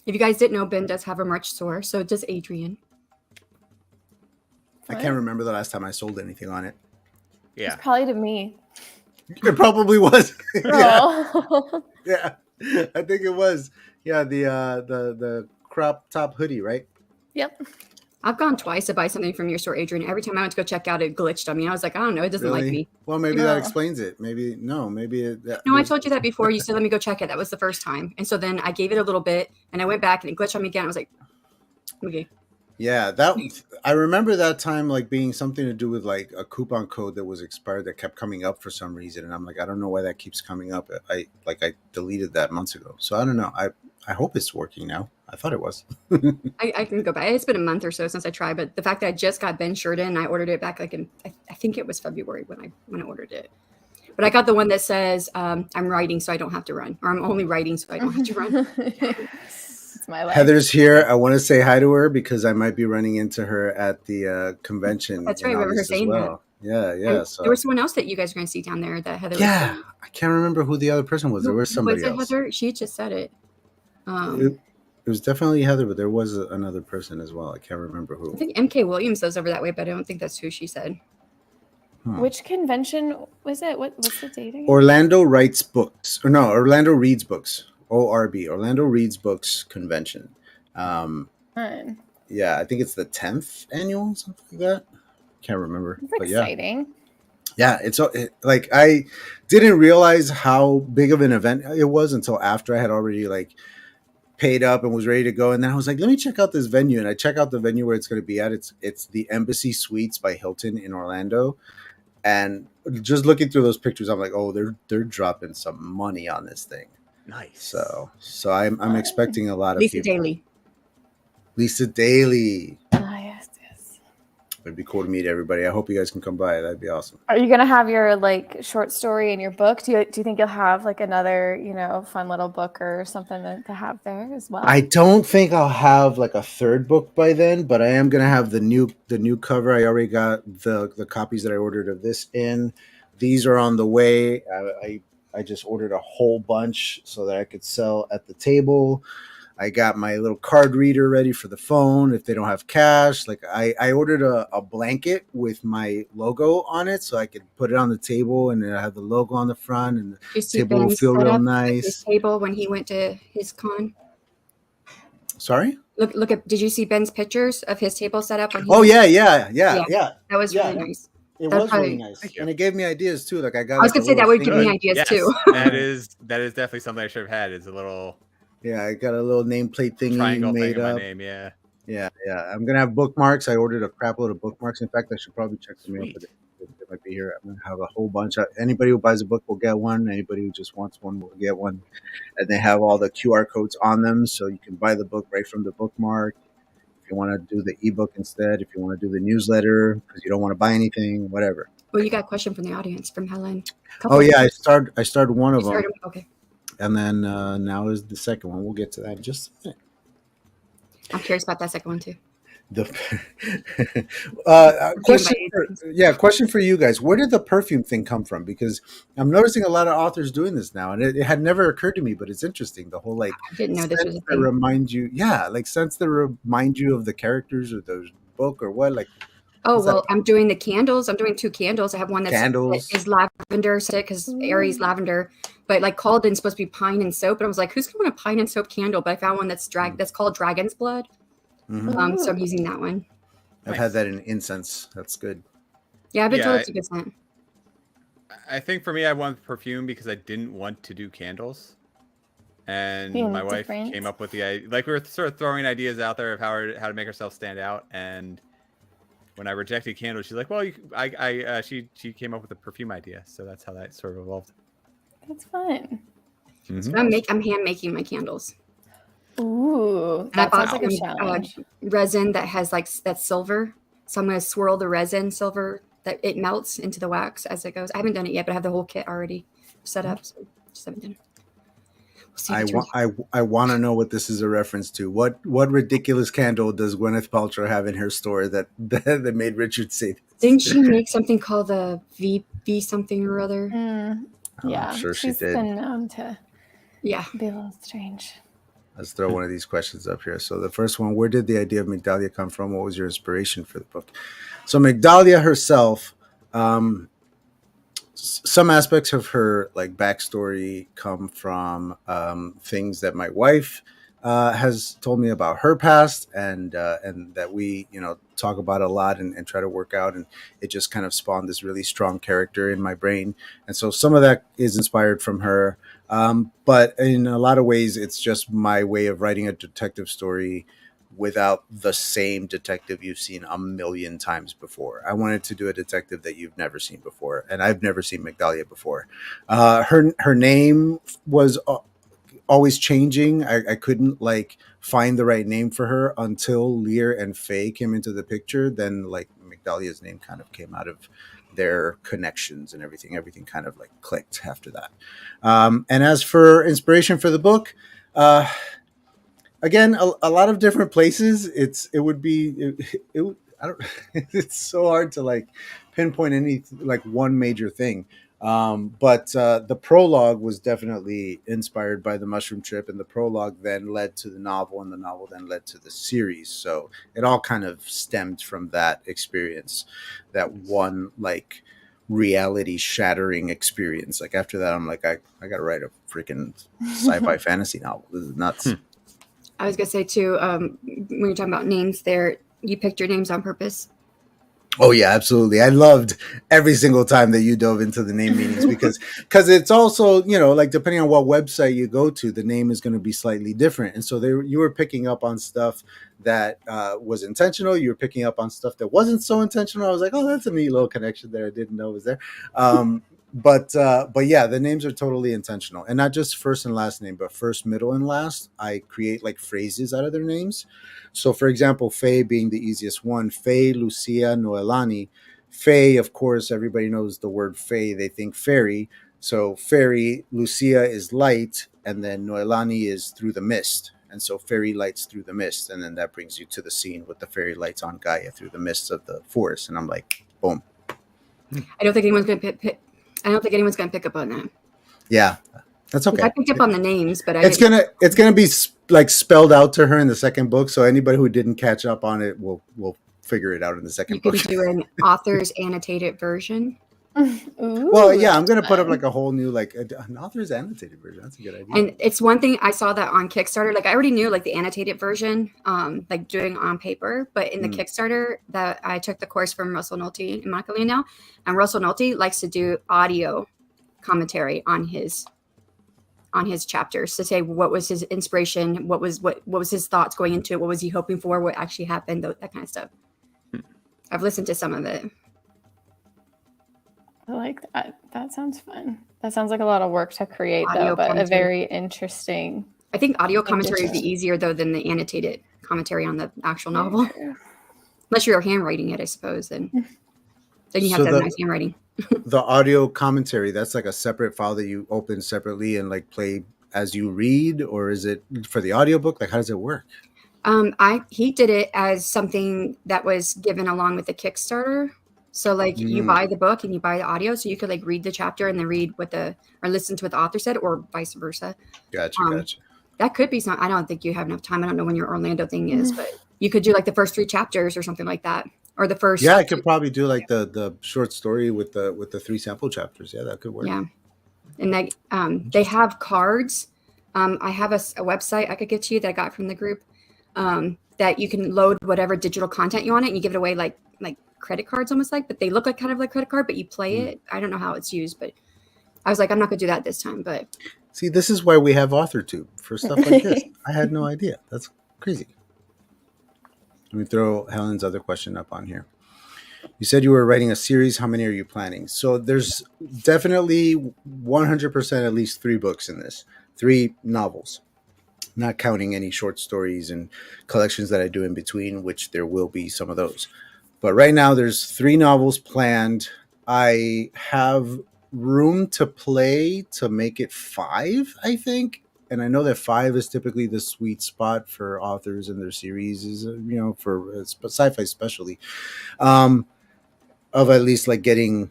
If you guys didn't know, Ben does have a merch store, so does Adrian. I can't remember the last time I sold anything on it. Yeah. It's probably to me. It probably was. Yeah. Oh. Yeah. I think it was. Yeah, the crop top hoodie, right? Yep. I've gone twice to buy something from your store, Adrian. Every time I went to go check out, it glitched on me. I was like, I don't know, it doesn't like me. Well, maybe No. that explains it. Maybe No, I told you that before. You said, let me go check it. That was the first time. And so then I gave it a little bit, and I went back, and it glitched on me again. I was like, okay. Yeah, I remember that time like being something to do with like a coupon code that was expired that kept coming up for some reason, and I'm like, I don't know why that keeps coming up. I deleted that months ago, so I don't know. I hope it's working now. I thought it was. I can go back. It's been a month or so since I tried, but the fact that I just got Ben shirt in, I ordered it back like in I think it was February when I ordered it. But I got the one that says I'm writing so I don't have to run, or I'm only writing so I don't have to run. It's my life. Heather's here. I want to say hi to her because I might be running into her at the convention. That's right. I remember her saying that. Yeah. So there was someone else that you guys are going to see down there that Heather. Yeah, was I can't remember who the other person was. There was somebody else. Heather? She just said it. It was definitely Heather, but there was another person as well. I can't remember who. I think MK Williams lives over that way, but I don't think that's who she said. Which convention was it? What's the date again? Orlando Reads Books. Orlando Reads Books. ORB. Orlando Reads Books Convention. Fun. Yeah, I think it's the 10th annual, something like that. Can't remember. It's but exciting. Yeah, it's like I didn't realize how big of an event it was until after I had already like paid up and was ready to go. And then I was like, let me check out this venue. And I check out the venue where it's going to be at. It's the Embassy Suites by Hilton in Orlando. And just looking through those pictures, I'm like, oh, they're dropping some money on this thing. Nice. So I'm expecting a lot of Lisa people. Daly. Lisa Daly. Yes. It'd be cool to meet everybody. I hope you guys can come by. That'd be awesome. Are you gonna have your like short story in your book? Do you think you'll have like another fun little book or something to have there as well? I don't think I'll have like a third book by then, but I am gonna have the new cover. I already got the copies that I ordered of this in. These are on the way. I just ordered a whole bunch so that I could sell at the table. I got my little card reader ready for the phone if they don't have cash. Like I ordered a blanket with my logo on it so I could put it on the table and I have the logo on the front and the table will feel real nice. His table when he went to his con. Sorry? Look at. Did you see Ben's pictures of his table set up? When he yeah. That was really nice. It was really nice, and it gave me ideas too. Like I was gonna say that would give me ideas too. that is definitely something I should have had. Is a little. Yeah, I got a little nameplate thingy triangle made thing in up. my name, yeah. I'm gonna have bookmarks. I ordered a crap load of bookmarks. In fact, I should probably check the mail Sweet. for they might be here. I'm gonna have a whole bunch. Anybody who buys a book will get one. Anybody who just wants one will get one. And they have all the QR codes on them, so you can buy the book right from the bookmark. If you want to do the ebook instead, if you want to do the newsletter because you don't want to buy anything, whatever. Well, you got a question from the audience from Helen. Oh yeah, I started one of them. Okay. And then now is the second one. We'll get to that in just a minute. I'm curious about that second one too. Question for you guys. Where did the perfume thing come from? Because I'm noticing a lot of authors doing this now, and it had never occurred to me, but it's interesting. The whole like I didn't know this was a that thing. remind you, scents that remind you of the characters or the book or what, like. Oh, well, I'm doing the candles. I'm doing 2 candles. I have one that is lavender because Aries lavender, but like called and supposed to be pine and soap. And I was like, who's going to want a pine and soap candle? But I found one that's called Dragon's Blood. Mm-hmm. So I'm using that one. I've had that in incense. That's good. Yeah, I've been told it's a good scent. I think for me, I wanted perfume because I didn't want to do candles. And my wife came up with the idea. Like we were sort of throwing ideas out there of how to make ourselves stand out. And when I rejected candles, she's like, "Well, she came up with a perfume idea." So that's how that sort of evolved. That's fun. Mm-hmm. I'm hand making my candles. Ooh, that sounds like a challenge. Resin that has like that silver. So I'm going to swirl the resin silver that it melts into the wax as it goes. I haven't done it yet, but I have the whole kit already set up. So just haven't done it. I want to know what this is a reference to. What ridiculous candle does Gwyneth Paltrow have in her store that made Richard say this? Didn't she make something called the V something or other? Yeah, I'm sure she's been known to be a little strange. Let's throw one of these questions up here. So the first one, where did the idea of Migdalia come from? What was your inspiration for the book? So Migdalia herself, some aspects of her like backstory come from things that my wife has told me about her past and that we talk about a lot and try to work out, and it just kind of spawned this really strong character in my brain. And so some of that is inspired from her, but in a lot of ways it's just my way of writing a detective story without the same detective you've seen a million times before. I wanted to do a detective that you've never seen before, and I've never seen Migdalia before. Her name was always changing. I couldn't like find the right name for her until Lear and Faye came into the picture. Then like Migdalia's name kind of came out of their connections and everything kind of like clicked after that. And as for inspiration for the book, again, a lot of different places. I don't. It's so hard to like pinpoint any like one major thing. But the prologue was definitely inspired by the mushroom trip, and the prologue then led to the novel, and the novel then led to the series. So it all kind of stemmed from that experience, that one like reality shattering experience. Like after that, I'm like, I gotta write a freaking sci-fi fantasy novel. This is nuts. I was gonna say too, when you're talking about names, there you picked your names on purpose. Oh yeah, absolutely. I loved every single time that you dove into the name meanings because it's also, you know, like depending on what website you go to, the name is going to be slightly different. And so you were picking up on stuff that was intentional. You were picking up on stuff that wasn't so intentional. I was like, oh, that's a neat little connection there. I didn't know was there. But yeah, the names are totally intentional, and not just first and last name, but first, middle, and last. I create like phrases out of their names. So, for example, Faye being the easiest one, Faye, Lucia, Noelani. Faye, of course, everybody knows the word Faye. They think fairy. So fairy, Lucia is light, and then Noelani is through the mist. And so fairy lights through the mist, and then that brings you to the scene with the fairy lights on Gaia through the mists of the forest. And I'm like, boom. I don't think anyone's going to pick up on that. Yeah, that's okay. I picked up on the names, but it's gonna be like spelled out to her in the second book. So anybody who didn't catch up on it will figure it out in the second book. You could do an author's annotated version. Ooh. Well, yeah, I'm gonna put up like a whole new like an author's annotated version. That's a good idea. And it's one thing I saw that on Kickstarter. Like I already knew like the annotated version, like doing on paper, but in the Kickstarter that I took the course from Russell Nolte and Michael Lindell, and Russell Nolte likes to do audio commentary on his chapters to say what was his inspiration, what was his thoughts going into it, what was he hoping for, what actually happened, that kind of stuff. I've listened to some of it. I like that. That sounds fun. That sounds like a lot of work to create, Audio though, but commentary. a very interesting. I think audio commentary would be easier though than the annotated commentary on the actual novel. Unless you're handwriting it, I suppose. Then you have to have nice handwriting. The audio commentary, that's like a separate file that you open separately and like play as you read, or is it for the audiobook? Like how does it work? He did it as something that was given along with the Kickstarter. So like you buy the book and you buy the audio, so you could like read the chapter and then read or listen to what the author said, or vice versa. Gotcha. That could be something. I don't think you have enough time. I don't know when your Orlando thing is, but you could do like the first 3 chapters or something like that, or the first. Yeah, I could probably do like the short story with the 3 sample chapters. Yeah, that could work. Yeah, and they have cards. I have a website I could get to you that I got from the group that you can load whatever digital content you want it, and you give it away like credit cards almost but they look like kind of like credit card, but you play it. I don't know how it's used, but I was like, I'm not gonna do that this time. But see, this is why we have AuthorTube for stuff like this. I had no idea. That's crazy. Let me throw Helen's other question up on here. You said you were writing a series. How many are you planning? So there's definitely 100% at least 3 books in this, 3 novels, not counting any short stories and collections that I do in between, which there will be some of those. But right now there's 3 novels planned. I have room to play to make it 5, I think. And I know that 5 is typically the sweet spot for authors and their series, is, for sci-fi especially, of at least like getting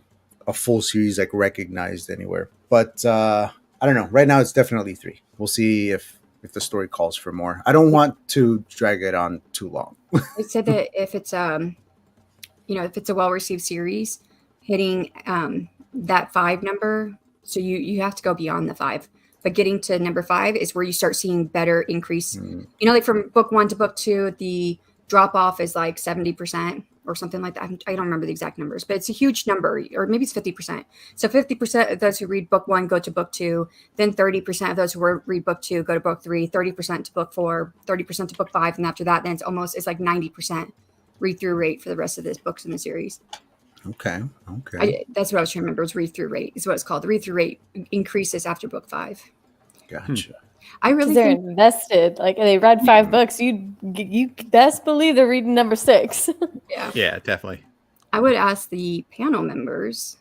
a full series like recognized anywhere. But I don't know. Right now it's definitely 3. We'll see if the story calls for more. I don't want to drag it on too long. I said that if it's if it's a well-received series, hitting that 5 number, so you have to go beyond the 5. But getting to number 5 is where you start seeing better increase. Like from book 1 to book 2, the drop off is like 70% or something like that. I don't remember the exact numbers, but it's a huge number, or maybe it's 50%. So 50% of those who read book 1 go to book 2, then 30% of those who read book 2 go to book 3, 30% to book 4, 30% to book 5, and after that, then it's like 90% read-through rate for the rest of the books in the series. Okay. That's what I was trying to remember. It's read-through rate is what it's called. The read-through rate increases after book 5. Gotcha. I really Because they're think, invested. Like they read 5 books, you best believe they're reading number 6. yeah. Yeah, definitely. I would ask the panel members,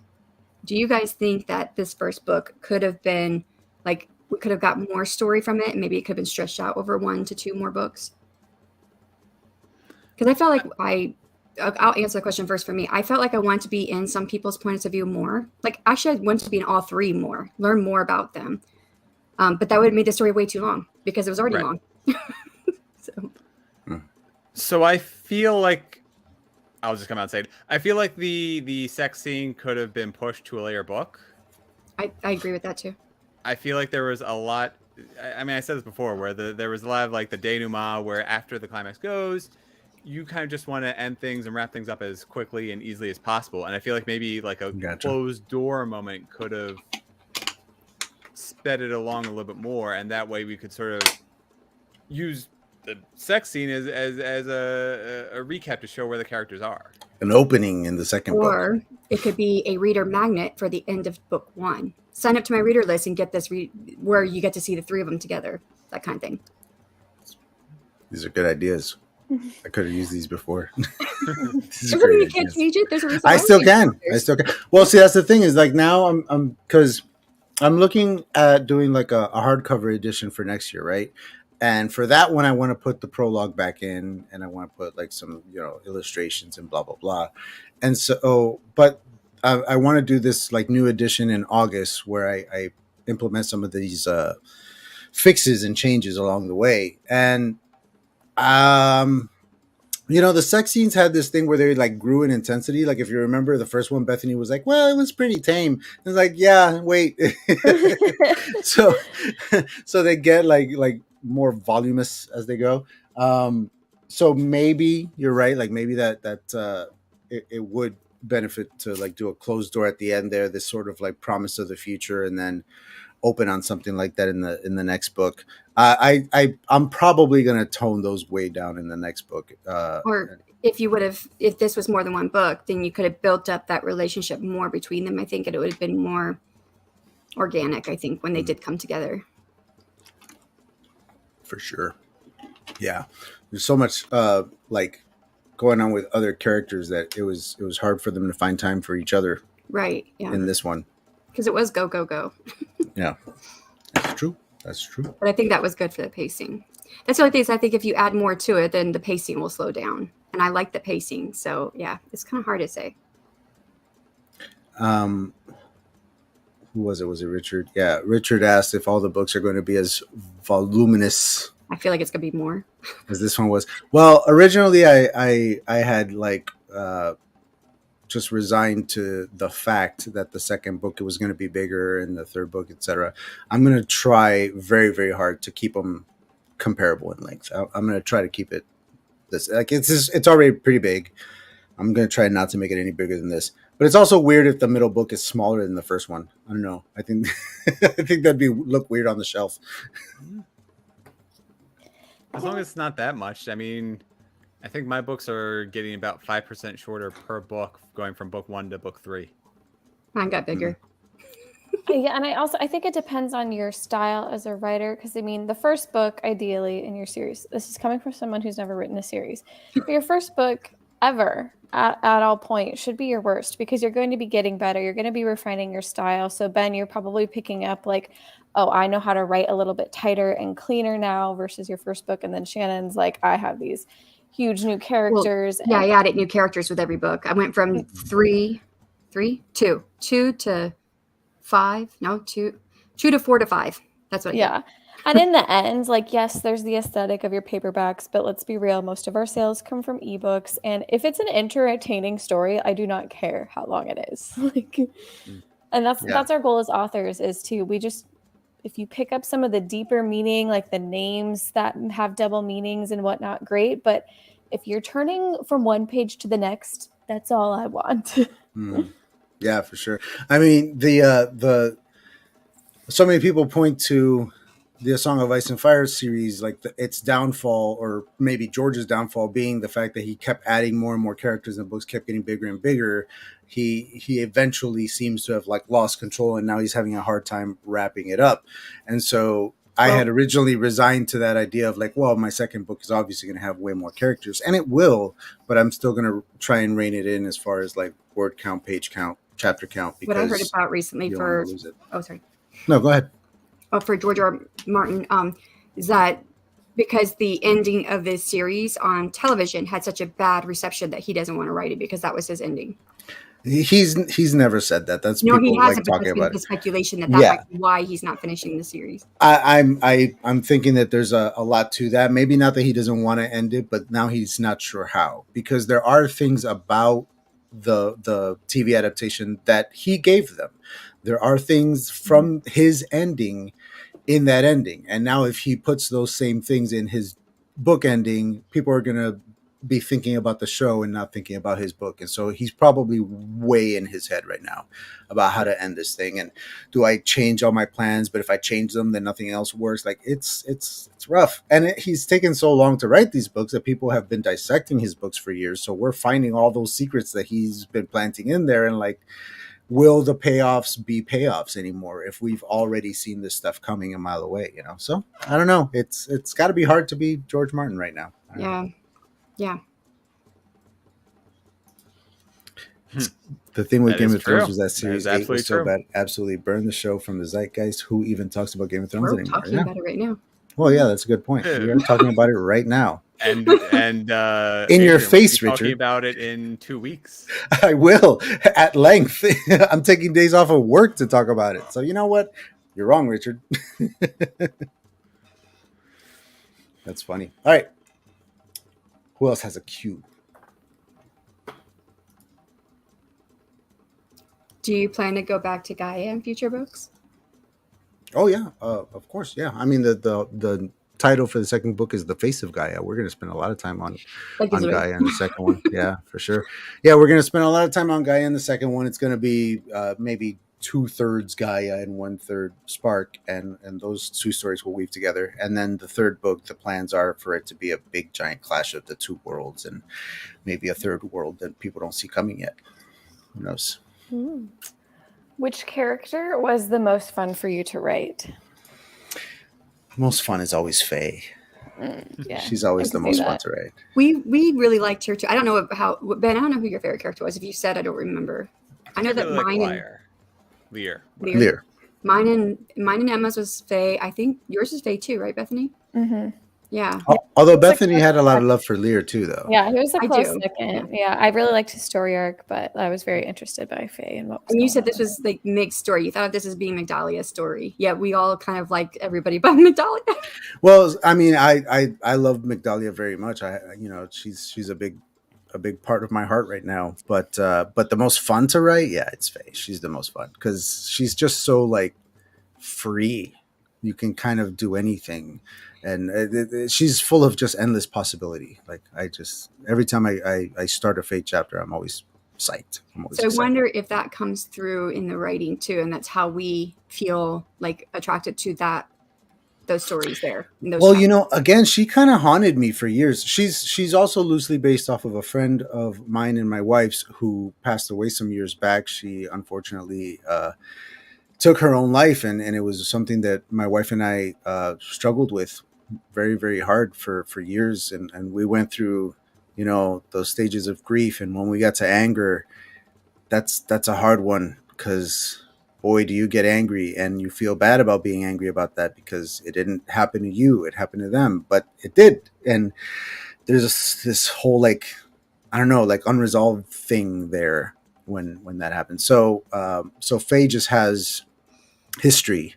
do you guys think that this first book could have been like we could have got more story from it and maybe it could have been stretched out over 1 to 2 more books? Because I felt like I'll answer the question first for me. I felt like I wanted to be in some people's points of view more. Like actually I wanted to be in all 3 more, learn more about them. But that would have made the story way too long because it was already Right. long. So I feel like I'll just come out and say it. I feel like the sex scene could have been pushed to a later book. I agree with that too. I feel like there was a lot. I mean, I said this before, where there was a lot of like the denouement, where after the climax goes, you kind of just want to end things and wrap things up as quickly and easily as possible. And I feel like maybe like a Gotcha. closed door moment could have sped it along a little bit more, and that way we could sort of use the sex scene as a recap to show where the characters are. An opening in the second book. Or it could be a reader magnet for the end of book 1. Sign up to my reader list and get this where you get to see the 3 of them together. That kind of thing. These are good ideas. I could have used these before. These are Doesn't mean great you can't ideas. change it. There's a reason I why still we can. change I still can. Well, see, that's the thing is like now I'm because I'm looking at doing like a hardcover edition for next year, right? And for that one, I want to put the prologue back in, and I want to put like some illustrations and blah blah blah. And so, but I want to do this like new edition in August where I implement some of these fixes and changes along the way. And the sex scenes had this thing where they like grew in intensity. Like if you remember the first one, Bethany was like, "Well, it was pretty tame." It's like, "Yeah, wait." so they get like more voluminous as they go. So maybe you're right. Like maybe that it would benefit to like do a closed door at the end there. This sort of like promise of the future, and then open on something like that in the next book. I'm probably going to tone those way down in the next book. Or if this was more than 1 book, then you could have built up that relationship more between them. I think it would have been more organic, I think, when they did come together. For sure. Yeah. There's so much like going on with other characters that it was hard for them to find time for each other. Right. Yeah. In this one. Because it was go, go, go. Yeah. That's true. That's true. But I think that was good for the pacing. That's the only thing. I think if you add more to it, then the pacing will slow down. And I like the pacing. So, yeah, it's kind of hard to say. Who was it? Was it Richard? Yeah. Richard asked if all the books are going to be as voluminous. I feel like it's going to be more. As this one was. Well, originally I had like just resigned to the fact that the second book was going to be bigger and the third book, etc. I'm going to try very, very hard to keep them comparable in length. I'm going to try to keep it this like it's already pretty big. I'm going to try not to make it any bigger than this. But it's also weird if the middle book is smaller than the first one. I don't know. I think I think that'd look weird on the shelf. As long as it's not that much. I mean, I think my books are getting about 5% shorter per book, going from book 1 to book 3. Mine got bigger. Yeah, and I think it depends on your style as a writer, because I mean, the first book, ideally, in your series, this is coming from someone who's never written a series, but your first book ever at all points should be your worst, because you're going to be getting better. You're going to be refining your style. So Ben, you're probably picking up like, oh, I know how to write a little bit tighter and cleaner now versus your first book. And then Shannon's like, I have these huge new characters. Well, yeah, I added new characters with every book. I went from 2 to 5. No, 2 to 4 to 5. That's what I did. And in the end, like, yes, there's the aesthetic of your paperbacks, but let's be real, most of our sales come from ebooks. And if it's an entertaining story, I do not care how long it is. And that's our goal as authors, is to, if you pick up some of the deeper meaning, like the names that have double meanings and whatnot, great. But if you're turning from one page to the next, that's all I want. Yeah, for sure. I mean, the so many people point to the A Song of Ice and Fire series, like its downfall, or maybe George's downfall, being the fact that he kept adding more and more characters and the books kept getting bigger and bigger. He eventually seems to have like lost control, and now he's having a hard time wrapping it up. And so I Well- had originally resigned to that idea of like, well, my second book is obviously going to have way more characters, and it will, but I'm still going to try and rein it in as far as like word count, page count, chapter count, because what I heard about recently you don't want for to lose it. oh sorry No, go ahead. for George R. R. Martin is that because the ending of this series on television had such a bad reception that he doesn't want to write it because that was his ending. He's never said that. That's No, people he like hasn't. But talking there's been about the it. speculation that Yeah. might be why he's not finishing the series. I'm thinking that there's a lot to that. Maybe not that he doesn't want to end it, but now he's not sure how, because there are things about the TV adaptation that he gave them. There are things from his ending in that ending, and now if he puts those same things in his book ending, people are gonna be thinking about the show and not thinking about his book. And so he's probably way in his head right now about how to end this thing. And do I change all my plans? But if I change them, then nothing else works. Like it's rough. And he's taken so long to write these books that people have been dissecting his books for years. So we're finding all those secrets that he's been planting in there. And like, will the payoffs be payoffs anymore if we've already seen this stuff coming a mile away, you know? So I don't know. It's got to be hard to be George Martin right now. I don't know. Yeah. The thing with That Game is of Thrones true. was that That series is 8 absolutely was so true. bad, absolutely burned the show from the zeitgeist. Who even talks about Game of Thrones We're anymore? talking Yeah. about it right now. Well, yeah, that's a good point. We are talking about it right now. And In your Adrian, we'll face, be talking Richard. about it in 2 weeks. I will at length. I'm taking days off of work to talk about it. So you know what? You're wrong, Richard. That's funny. All right. Who else has a cube? Do you plan to go back to Gaia in future books? Oh yeah, of course. Yeah. I mean the title for the second book is The Face of Gaia. We're going to spend a lot of time on Gaia in the second one. Yeah, for sure. Yeah, we're going to spend a lot of time on Gaia in the second one. It's going to be maybe 2/3 Gaia and 1/3 Spark, and those two stories will weave together. And then the third book, the plans are for it to be a big giant clash of the two worlds, and maybe a third world that people don't see coming yet. Who knows? Which character was the most fun for you to write? Most fun is always Faye. Yeah, She's always the most fun to write. We really liked her too. I don't know how Ben. I don't know who your favorite character was. If you said, I don't remember. I know that mine and Lear. Mine and Emma's was Faye. I think yours is Faye too, right, Bethany? Mm-hmm. Yeah. Although Bethany had a lot of love for Lear too, though. Yeah, he was a I close do. second. Yeah, I really liked his story arc, but I was very interested by Faye and what was And you going said on this with was like mixed story. You thought of this as being Migdalia's story. Yeah, we all kind of liked everybody but Migdalia. Well, I mean, I love Migdalia very much. She's a big part of my heart right now. But the most fun to write, yeah, it's Faye. She's the most fun because she's just so like free. You can kind of do anything, and she's full of just endless possibility. Like every time I start a Faye chapter, I'm always psyched. So I wonder if that comes through in the writing too, and that's how we feel like attracted to those stories there. Well, you know, again, she kind of haunted me for years. She's also loosely based off of a friend of mine and my wife's who passed away some years back. She unfortunately took her own life, and it was something that my wife and I struggled with very, very hard for years, and we went through, you know, those stages of grief. And when we got to anger, that's a hard one, because boy, do you get angry and you feel bad about being angry about that, because it didn't happen to you, it happened to them, but it did. And there's this whole, like, I don't know, like unresolved thing there when that happens. So Faye just has history,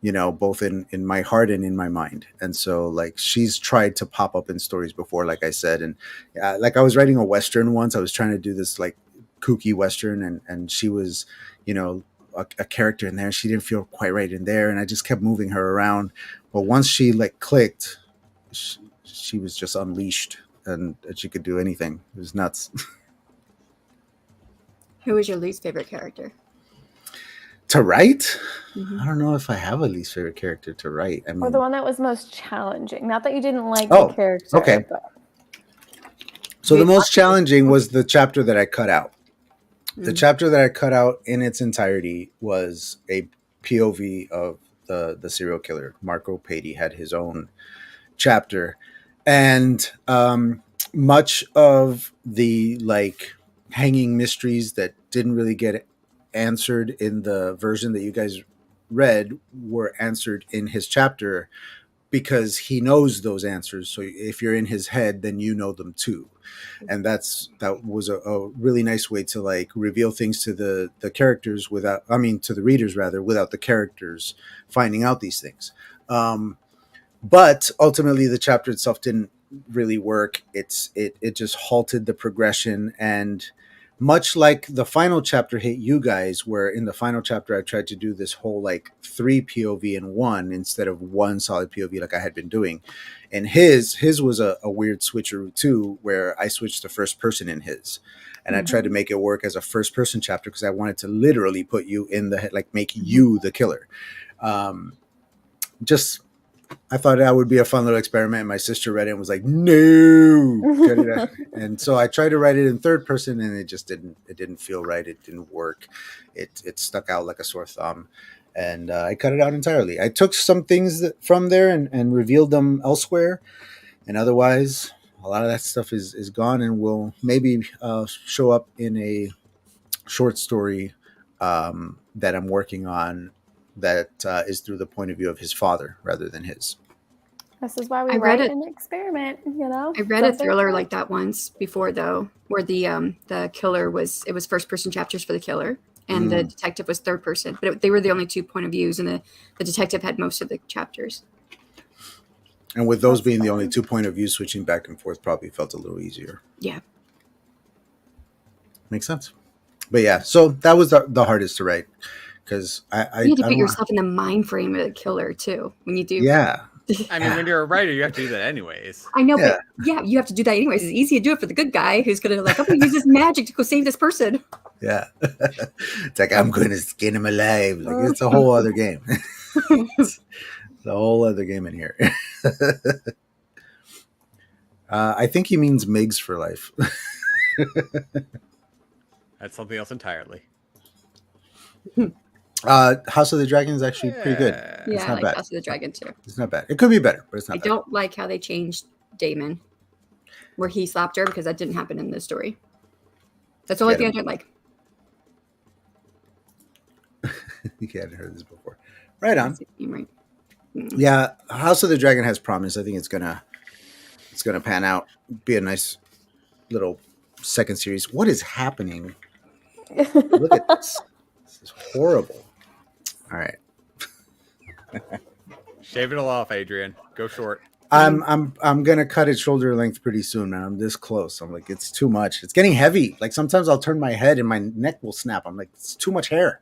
you know, both in my heart and in my mind. And so, like, she's tried to pop up in stories before, like I said. And like, I was writing a Western once. I was trying to do this like kooky Western, and she was, you know, a character in there. She didn't feel quite right in there, and I just kept moving her around. But once she like clicked, she was just unleashed, and she could do anything. It was nuts. Who was your least favorite character to write? Mm-hmm. I don't know if I have a least favorite character to write. I mean, or the one that was most challenging. Not that you didn't like the character. Okay. But... So the most challenging was the chapter that I cut out. The chapter that I cut out in its entirety was a POV of the serial killer. Marco Pady had his own chapter, and much of the like hanging mysteries that didn't really get answered in the version that you guys read were answered in his chapter, because he knows those answers. So if you're in his head, then you know them too. And that was a really nice way to like reveal things to the characters without, I mean, to the readers rather, without the characters finding out these things. But ultimately the chapter itself didn't really work. It just halted the progression. And much like the final chapter hit you guys, where in the final chapter I tried to do this whole like 3 POV in one instead of one solid POV like I had been doing. And his was a weird switcheroo too, where I switched to first person in his. And I tried to make it work as a first person chapter because I wanted to literally put you in the head, like make you the killer. I thought that would be a fun little experiment. My sister read it and was like, "No, cut it out." And so I tried to write it in third person, and it just didn't feel right. It didn't work. It stuck out like a sore thumb, and I cut it out entirely. I took some things from there and revealed them elsewhere, and otherwise, a lot of that stuff is gone and will maybe show up in a short story that I'm working on. That is through the point of view of his father rather than his. This is why we write an experiment, you know? I read a thriller like that once before, though, where the killer was first person chapters for the killer, and the detective was third person. But they were the only 2 point of views, and the detective had most of the chapters. And with those being the only 2 point of view, switching back and forth probably felt a little easier. Yeah. Makes sense. But yeah, so that was the hardest to write. Because you need to put yourself in the mind frame of the killer too when you do. Yeah. I mean, when you're a writer, you have to do that anyways. I know, but you have to do that anyways. It's easy to do it for the good guy who's gonna I'm gonna use this magic to go save this person. Yeah. It's like, I'm gonna skin him alive. Like, it's a whole other game. It's a whole other game in here. I think he means Migs for life. That's something else entirely. House of the Dragon is actually pretty good. Yeah, it's not I like bad. House of the Dragon too. It's not bad. It could be better, but it's not I bad. don't like how they changed Damon, where he slapped her, because that didn't happen in this story. That's the only thing I don't like. You hadn't heard this before. Right on. Right. Yeah, House of the Dragon has promise. I think it's gonna pan out. Be a nice little second series. What is happening? Look at this. This is horrible. All right. Shave it all off, Adrian. Go short. I'm gonna cut it shoulder length pretty soon, man. I'm this close. I'm like, it's too much. It's getting heavy. Like sometimes I'll turn my head and my neck will snap. I'm like, it's too much hair.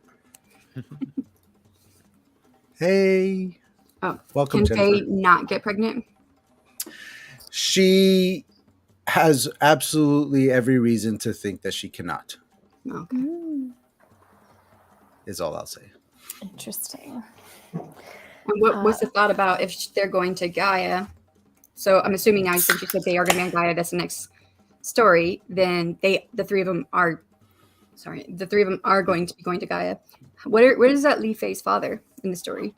Hey. Oh, welcome. Can Faye not get pregnant? She has absolutely every reason to think that she cannot. Okay. Is all I'll say. Interesting. And what's the thought about if they're going to Gaia? So I'm assuming now, since you said they are going to be on Gaia, that's the next story. Then the three of them are going to be going to Gaia. Where does that leave Faye's father in the story?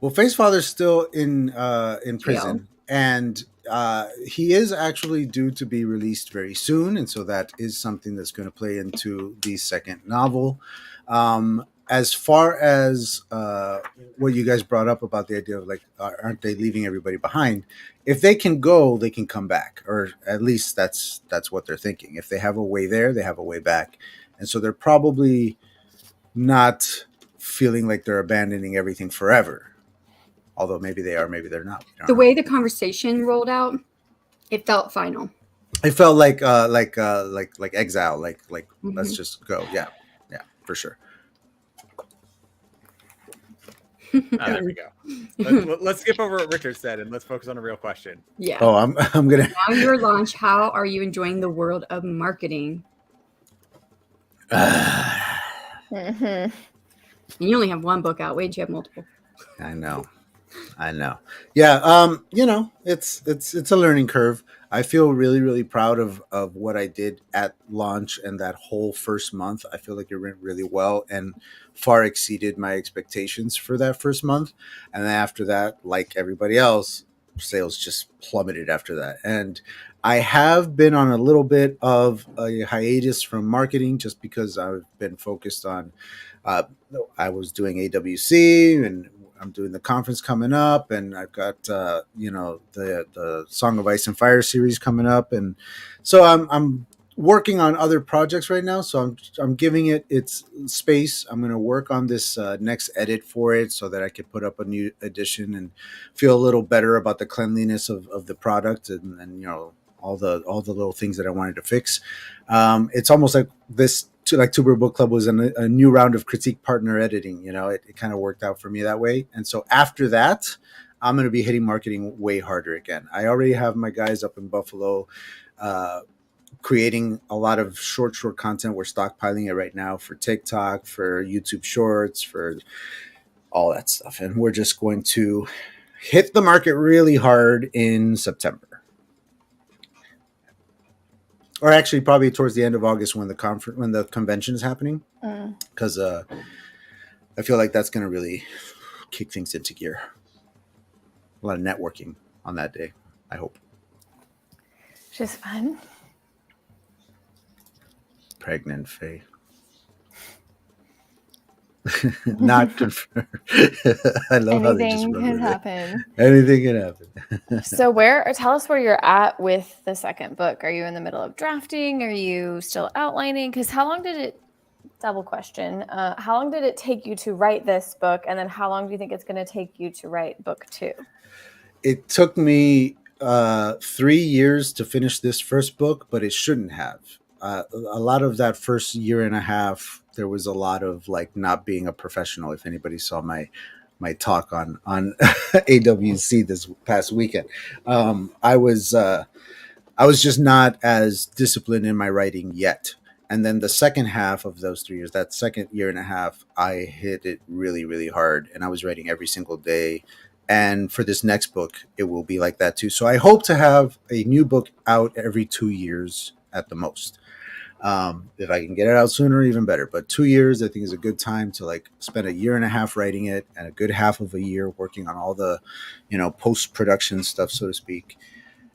Well, Faye's father's still in prison, and he is actually due to be released very soon, and so that is something that's going to play into the second novel. As far as what you guys brought up about the idea of like, aren't they leaving everybody behind? If they can go, they can come back, or at least that's what they're thinking. If they have a way there, they have a way back, and so they're probably not feeling like they're abandoning everything forever. Although maybe they are, maybe they're not. The way the conversation rolled out, it felt final. It felt like exile, like let's just go. Yeah, for sure. There we go. Let's skip over what Richard said and let's focus on a real question. Yeah. Oh, I'm gonna. Now your launch. How are you enjoying the world of marketing? Mm-hmm. And you only have one book out. Wait, you have multiple. I know. I know. Yeah. It's a learning curve. I feel really, really proud of what I did at launch and that whole first month. I feel like it went really well and far exceeded my expectations for that first month. And then after that, like everybody else, sales just plummeted after that. And I have been on a little bit of a hiatus from marketing just because I've been focused on uh, I was doing AWC and I'm doing the conference coming up, and I've got the Song of Ice and Fire series coming up, and so I'm working on other projects right now. So I'm giving it its space. I'm going to work on this next edit for it so that I can put up a new edition and feel a little better about the cleanliness of the product and all the little things that I wanted to fix. It's almost like this like Tuber Book Club was a new round of critique partner editing. It kind of worked out for me that way. And so after that, I'm going to be hitting marketing way harder again. I already have my guys up in Buffalo creating a lot of short content. We're stockpiling it right now for TikTok, for YouTube Shorts, for all that stuff. And we're just going to hit the market really hard in September. Or actually, probably towards the end of August when the convention is happening, because I feel like that's going to really kick things into gear. A lot of networking on that day, I hope. Just fun. Pregnant Faye. Not confirmed. I love how they just Anything run can with happen. it. Anything can happen. So tell us where you're at with the second book. Are you in the middle of drafting? Are you still outlining? Because how long did it, double question, how long did it take you to write this book? And then how long do you think it's going to take you to write book 2? It took me 3 years to finish this first book, but it shouldn't have. A lot of that first year and a half, there was a lot of like not being a professional. If anybody saw my talk on AWC this past weekend, I was just not as disciplined in my writing yet. And then the second half of those 3 years, that second year and a half, I hit it really, really hard, and I was writing every single day. And for this next book, it will be like that too. So I hope to have a new book out every 2 years at the most. If I can get it out sooner, even better. But 2 years, I think, is a good time to like spend a year and a half writing it and a good half of a year working on all the, post-production stuff, so to speak,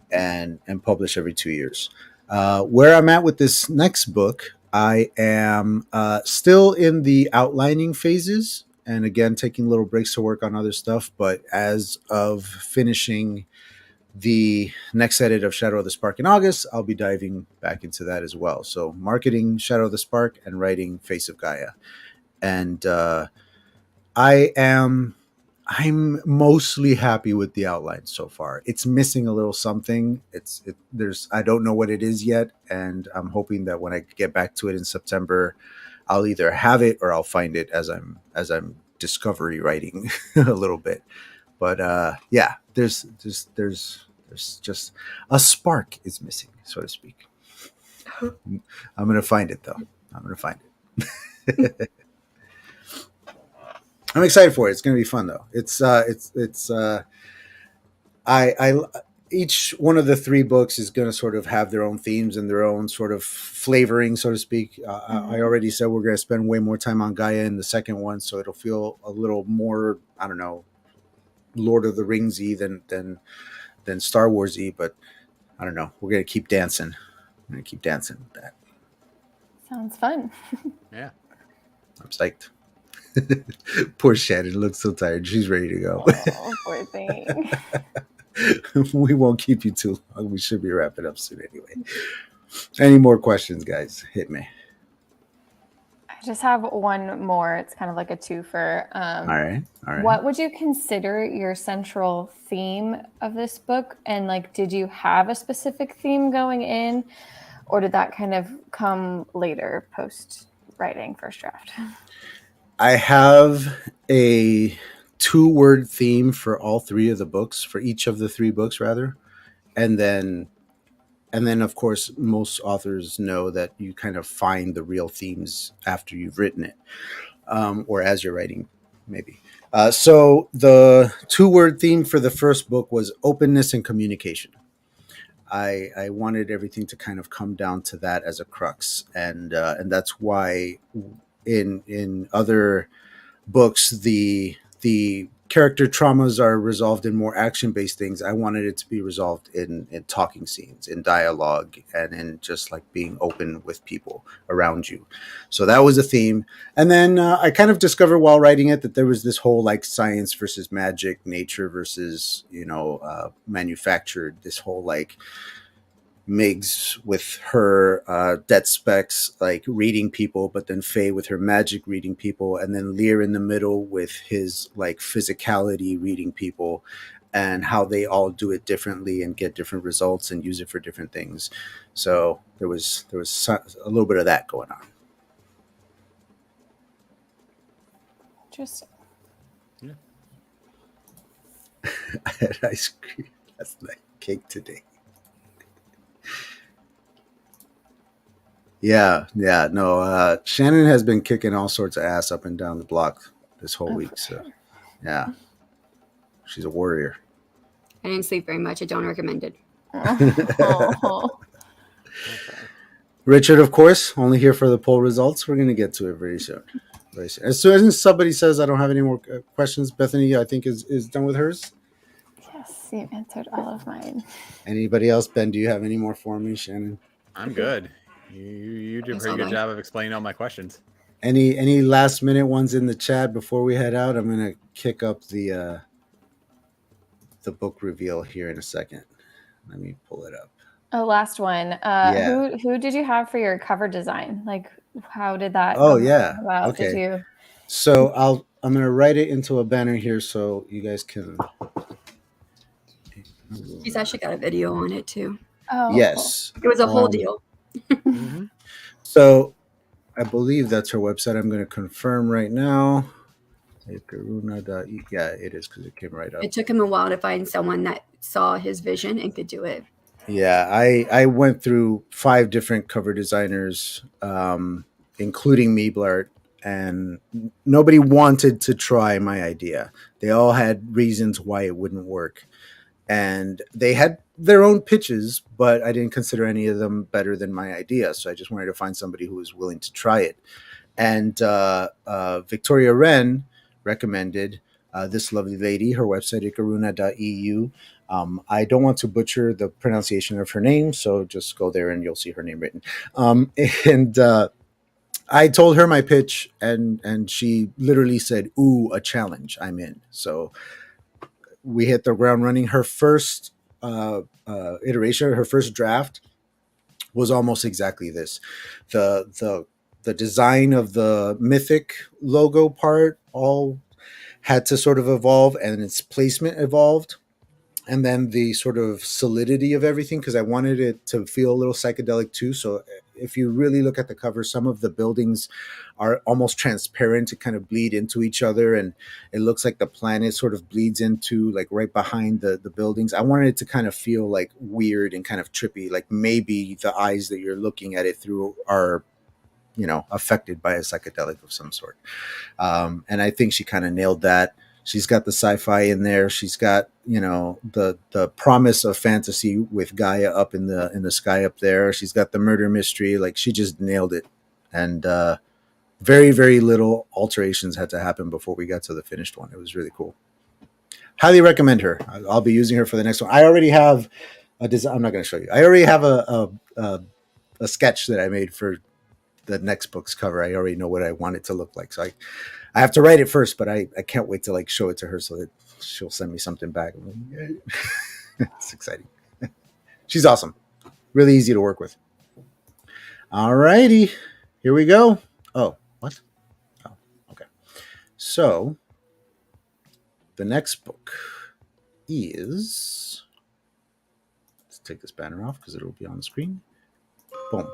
and publish every 2 years. Where I'm at with this next book, I am still in the outlining phases, and again, taking little breaks to work on other stuff. But as of finishing the next edit of Shadow of the Spark in August, I'll be diving back into that as well. So marketing Shadow of the Spark and writing Face of Gaia. And I'm mostly happy with the outline so far. It's missing a little something. I don't know what it is yet, and I'm hoping that when I get back to it in September, I'll either have it or I'll find it as I'm discovery writing a little bit. But yeah, there's just a spark is missing, so to speak. I'm gonna find it though. I'm gonna find it. I'm excited for it. It's gonna be fun though. I each one of the 3 books is going to sort of have their own themes and their own sort of flavoring, so to speak. I already said we're going to spend way more time on Gaia in the second one, so it'll feel a little more, I don't know, Lord of the Rings-y than Star Wars-y, but I don't know. We're going to keep dancing. I'm going to keep dancing with that. Sounds fun. Yeah. I'm psyched. Poor Shannon looks so tired. She's ready to go. Oh, poor thing. We won't keep you too long. We should be wrapping up soon anyway. Any more questions, guys? Hit me. I just have one more. It's kind of like a twofer. All right. What would you consider your central theme of this book? And like, did you have a specific theme going in, or did that kind of come later post writing first draft? I have a 2-word theme for all 3 of the books, for each of the 3 books rather. And then of course, most authors know that you kind of find the real themes after you've written it, or as you're writing, maybe. So the 2-word theme for the first book was openness and communication. I wanted everything to kind of come down to that as a crux, and that's why in other books the character traumas are resolved in more action based things. I wanted it to be resolved in talking scenes, in dialogue, and in just like being open with people around you. So that was a theme. And then I kind of discovered while writing it that there was this whole like science versus magic, nature versus manufactured, this whole like Migs with her death specs, like reading people, but then Faye with her magic reading people, and then Lear in the middle with his like physicality reading people, and how they all do it differently and get different results and use it for different things. So there was a little bit of that going on. Interesting. Yeah. I had ice cream last night, cake today. Yeah, no. Shannon has been kicking all sorts of ass up and down the block this whole week. So, yeah, she's a warrior. I didn't sleep very much. I don't recommend it. Oh. Richard, of course, only here for the poll results. We're going to get to it very soon. Very soon. As soon as somebody says I don't have any more questions, Bethany, I think, is done with hers. Yes, you answered all of mine. Anybody else? Ben, do you have any more for me, Shannon? I'm good. You did a pretty good job of explaining all my questions. Any last minute ones in the chat before we head out? I'm going to kick up the book reveal here in a second. Let me pull it up. Oh, last one. Yeah. Who did you have for your cover design? Like, how did that? Oh, yeah. About? Okay. Did you? So I'm going to write it into a banner here so you guys can. She's actually got a video on it too. Oh, yes. It was a whole deal. Mm-hmm. So I believe that's her website. I'm going to confirm right now. Yeah, it is because it came right up. It took him a while to find someone that saw his vision and could do it. Yeah, I went through 5 different cover designers, including me, Blart, and nobody wanted to try my idea. They all had reasons why it wouldn't work. And they had their own pitches, but I didn't consider any of them better than my idea. So I just wanted to find somebody who was willing to try it. And Victoria Wren recommended this lovely lady. Her website, ikaruna.eu. I don't want to butcher the pronunciation of her name, so just go there and you'll see her name written. I told her my pitch, and she literally said, "Ooh, a challenge! I'm in." So we hit the ground running. Her first iteration, her first draft, was almost exactly this. The design of the MYTHIC logo part all had to sort of evolve, and its placement evolved. And then the sort of solidity of everything, because I wanted it to feel a little psychedelic too. So if you really look at the cover, some of the buildings are almost transparent to kind of bleed into each other. And it looks like the planet sort of bleeds into like right behind the buildings. I wanted it to kind of feel like weird and kind of trippy, like maybe the eyes that you're looking at it through are, affected by a psychedelic of some sort. And I think she kind of nailed that. She's got the sci-fi in there. She's got, the promise of fantasy with Gaia up in the sky up there. She's got the murder mystery. Like, she just nailed it. And very, very little alterations had to happen before we got to the finished one. It was really cool. Highly recommend her. I'll be using her for the next one. I already have a design. I'm not going to show you. I already have a sketch that I made for the next book's cover. I already know what I want it to look like. So I have to write it first, but I can't wait to like show it to her so that she'll send me something back. It's exciting. She's awesome. Really easy to work with. All righty. Here we go. Oh, what? Oh, okay. So the next book is, let's take this banner off because it'll be on the screen. Boom.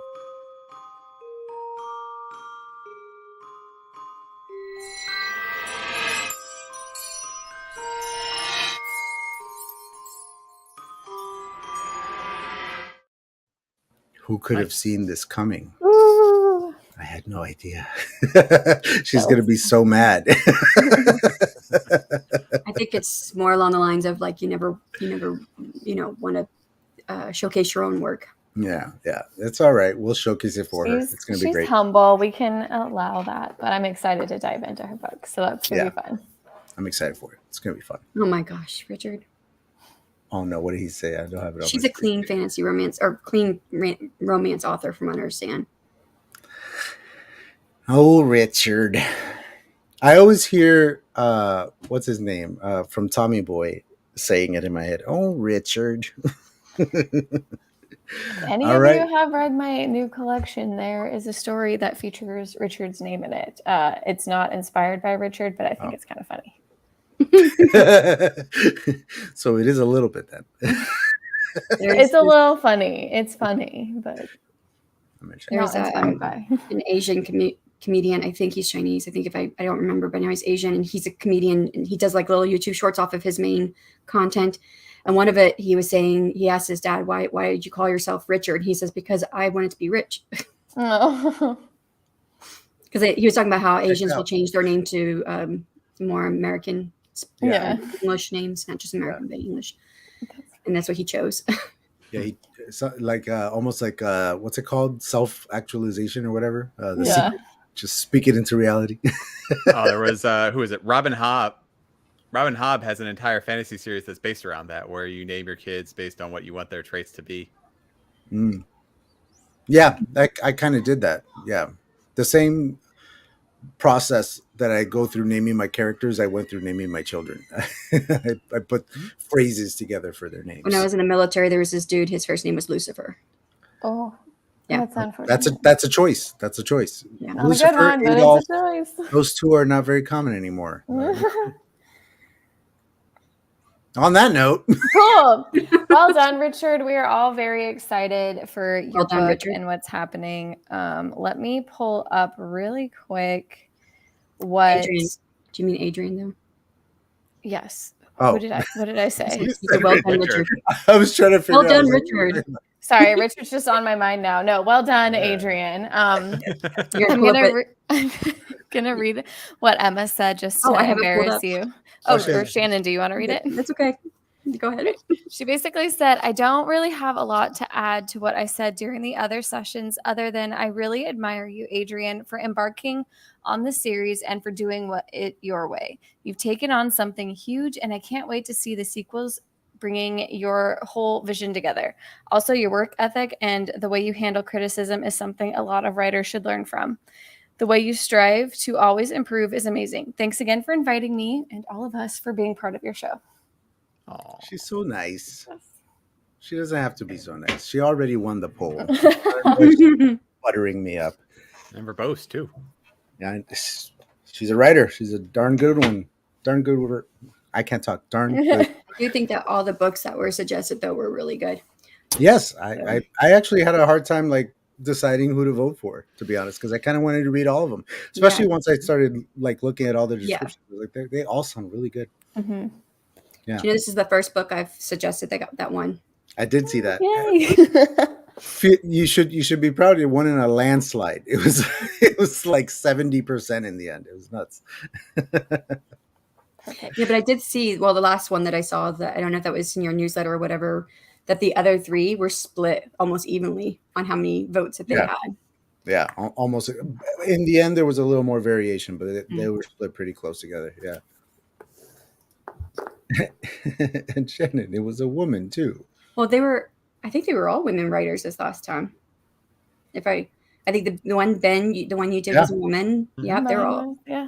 Who could have seen this coming? Ooh. I had no idea. She's going to be so mad. I think it's more along the lines of like you never want to showcase your own work. Yeah, it's all right. We'll showcase it for her. It's going to be She's great. humble. We can allow that, but I'm excited to dive into her book. So that's going to be fun. I'm excited for it. It's going to be fun. Oh my gosh, Richard. Oh no, what did he say? I don't have it. She's a clean fantasy romance or clean romance author from what I understand. Oh, Richard. I always hear what's his name from Tommy Boy saying it in my head. Oh, Richard. Any All of right. you have read my new collection? There is a story that features Richard's name in it. It's not inspired by Richard, but I think it's kind of funny. So it is a little bit then. It's a little funny. It's funny, but there's an Asian comedian. I think he's Chinese. I think I don't remember, but now he's Asian, and he's a comedian, and he does like little YouTube shorts off of his main content. And one of it, he was saying, he asked his dad, why did you call yourself Richard? He says, because I wanted to be rich. Oh. Because he was talking about how Asians will change their name to more American English names, not just American, but English. And that's what he chose. Yeah, like almost like what's it called? Self-actualization or whatever. Just speak it into reality. There was who is it? Robin Hobb. Robin Hobb has an entire fantasy series that's based around that, where you name your kids based on what you want their traits to be. Yeah, I kind of did that. Yeah, the same process that I go through naming my characters, I went through naming my children. I put phrases together for their names. When I was in the military, there was this dude. His first name was Lucifer. Oh, yeah, that's unfortunate. That's a choice. That's a choice. Yeah. Lucifer, one, but Adolf, it's a choice. Those two are not very common anymore. On that note, cool. Well done, Richard. We are all very excited for your book Richard. And what's happening. Let me pull up really quick. What? Adrian. Do you mean Adrian though? Yes. Oh. What did I say? Well done, Richard. I was trying to figure out. Well done, Richard. Sorry, Richard's just on my mind now. No, well done, Adrian. I'm gonna read what Emma said just to embarrass you. Or Shannon, do you want to read it? That's okay. Go ahead. She basically said, I don't really have a lot to add to what I said during the other sessions, other than I really admire you, Adrian, for embarking on the series and for doing it your way. You've taken on something huge, and I can't wait to see the sequels bringing your whole vision together. Also, your work ethic and the way you handle criticism is something a lot of writers should learn from. The way you strive to always improve is amazing. Thanks again for inviting me and all of us for being part of your show. Oh, she's so nice. She doesn't have to be so nice. She already won the poll. Buttering me up. And verbose too. Yeah, she's a writer. She's a darn good one. Darn good with her. I can't talk. Darn good. I do think that all the books that were suggested though were really good. Yes, I actually had a hard time like deciding who to vote for, to be honest, because I kind of wanted to read all of them, especially once I started like looking at all the descriptions. Like they all sound really good. Mm-hmm. Yeah. Do you know this is the first book I've suggested that got that one? I did see that. Yay. You should be proud. It won in a landslide. It was like 70% in the end. It was nuts. Yeah, but I did see. Well, the last one that I saw, that I don't know if that was in your newsletter or whatever, that the other three were split almost evenly on how many votes that they had. Yeah, almost. In the end, there was a little more variation, but they were split pretty close together. Yeah. And Shannon, it was a woman too. Well, I think they were all women writers this last time. I think the one the one you did was a woman. Mm-hmm. Yeah, they were all. Yeah.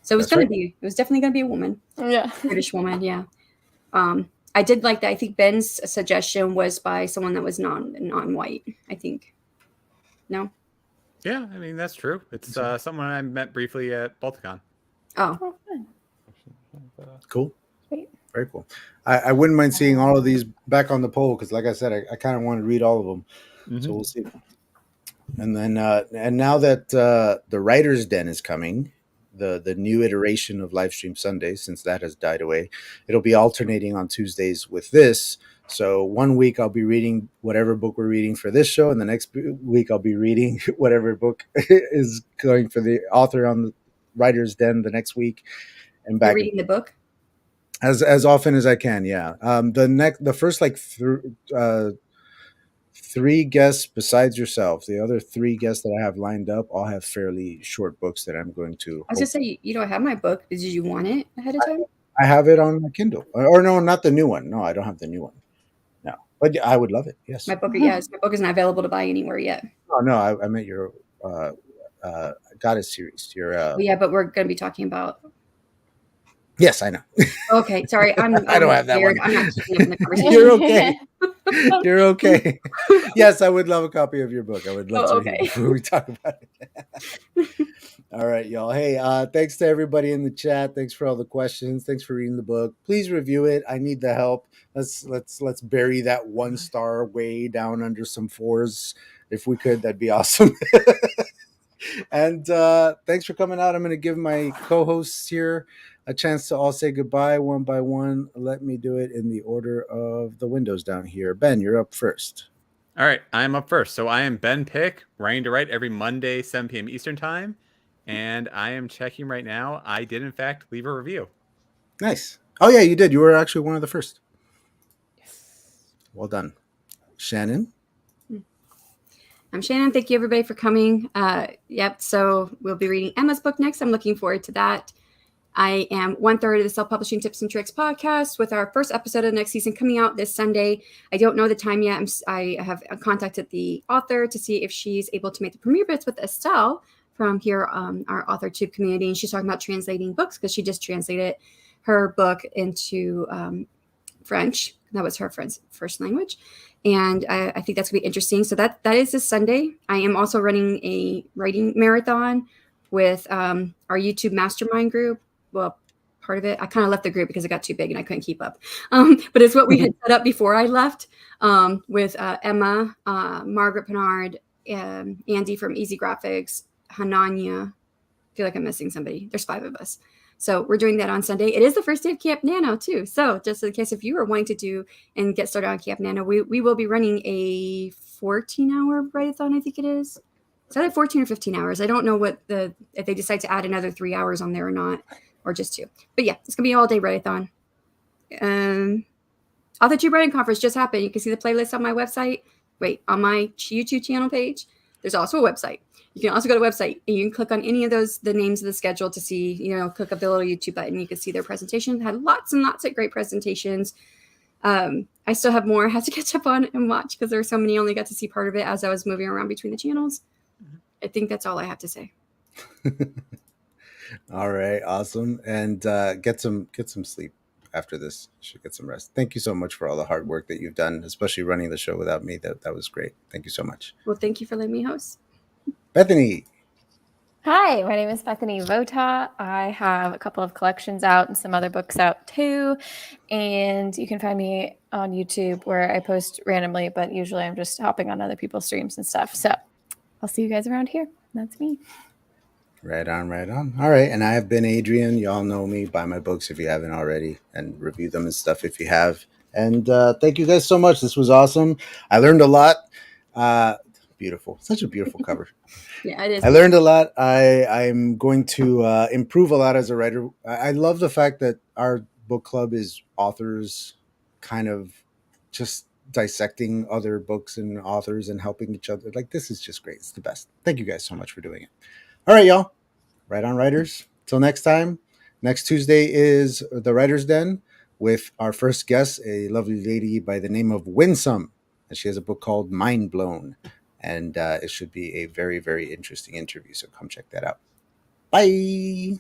So it was it was definitely going to be a woman. Yeah. British woman. Yeah. I did like that. I think Ben's suggestion was by someone that was non-white, I think. No? Yeah, I mean, that's true. It's someone I met briefly at Balticon. Oh. Cool. Sweet. Very cool. I wouldn't mind seeing all of these back on the poll because, like I said, I kind of want to read all of them. Mm-hmm. So we'll see. And then, and now that the Writer's Den is coming, the new iteration of Livestream Sundays, since that has died away, it'll be alternating on Tuesdays with this. So one week I'll be reading whatever book we're reading for this show, and the next week I'll be reading whatever book is going for the author on the Writer's Den the next week. and You're back reading the book? as often as I can. Yeah. The first like three guests besides yourself, the other three guests that I have lined up, all have fairly short books that I'm going to. I was just say you don't have my book. Did you want it ahead of time? I have it on my Kindle, or no, not the new one. No, I don't have the new one. No, but yeah, I would love it. Yes. My book, yes, my book is not available to buy anywhere yet. Oh no, I meant your Goddess series. Your Well, yeah, but we're going to be talking about. yes, I know. Okay, sorry, I'm I don't have that weird. one. I'm not keeping up in the conversation. You're okay. You're okay. Yes, I would love a copy of your book. I would love to read it before we talk about it. All right, y'all. Hey, thanks to everybody in the chat. Thanks for all the questions. Thanks for reading the book. Please review it. I need the help. Let's bury that 1-star way down under some 4s. If we could, that'd be awesome. And thanks for coming out. I'm going to give my co-hosts here a chance to all say goodbye one by one. Let me do it in the order of the windows down here. Ben, you're up first. All right, I'm up first. So I am Ben Pick, writing to write every Monday, 7 p.m. Eastern time. And I am checking right now. I did, in fact, leave a review. Nice. Oh, yeah, you did. You were actually one of the first. Yes. Well done. Shannon? I'm Shannon. Thank you, everybody, for coming. Yep, so we'll be reading Emma's book next. I'm looking forward to that. I am 1/3 of the Self-Publishing Tips and Tricks podcast with our first episode of the next season coming out this Sunday. I don't know the time yet. I have contacted the author to see if she's able to make the premiere bits with Estelle from here, our AuthorTube community. And she's talking about translating books because she just translated her book into French. That was her first language. And I think that's going to be interesting. So that is this Sunday. I am also running a writing marathon with our YouTube mastermind group. Well, part of it. I kind of left the group because it got too big and I couldn't keep up. But it's what we had set up before I left with Emma, Margaret Pinard, Andy from Easy Graphics, Hananya. I feel like I'm missing somebody. There's 5 of us. So we're doing that on Sunday. It is the first day of Camp Nano too. So just in case if you are wanting to do and get started on Camp Nano, we will be running a 14-hour write-a-thon, I think it is. It's either 14 or 15 hours. I don't know if they decide to add another 3 hours on there or not, or just 2. But yeah, it's gonna be all day write-a-thon. AuthorTube Writing Conference just happened. You can see the playlist on my website. Wait, on my YouTube channel page. There's also a website. You can also go to a website and you can click on any of the names of the schedule to see, click up the little YouTube button. You can see their presentation. Had lots and lots of great presentations. I still have more I have to catch up on and watch because there were so many. I only got to see part of it as I was moving around between the channels. I think that's all I have to say. All right, awesome. And get some sleep after this. You should get some rest. Thank you so much for all the hard work that you've done, especially running the show without me. That was great. Thank you so much. Well, thank you for letting me host. Bethany. Hi, my name is Bethany Vota. I have a couple of collections out and some other books out too. And you can find me on YouTube where I post randomly, but usually I'm just hopping on other people's streams and stuff. So I'll see you guys around here. That's me. Right on, right on. All right. And I have been Adrian. Y'all know me. Buy my books if you haven't already and review them and stuff if you have. And thank you guys so much. This was awesome. I learned a lot. Beautiful. Such a beautiful cover. Yeah, it is. I learned a lot. I'm going to improve a lot as a writer. I love the fact that our book club is authors kind of just dissecting other books and authors and helping each other. Like, this is just great. It's the best. Thank you guys so much for doing it. All right, y'all. Right on, writers. Till next time. Next Tuesday is the Writer's Den with our first guest, a lovely lady by the name of Winsome. And she has a book called Mind Blown. And it should be a very, very interesting interview. So come check that out. Bye.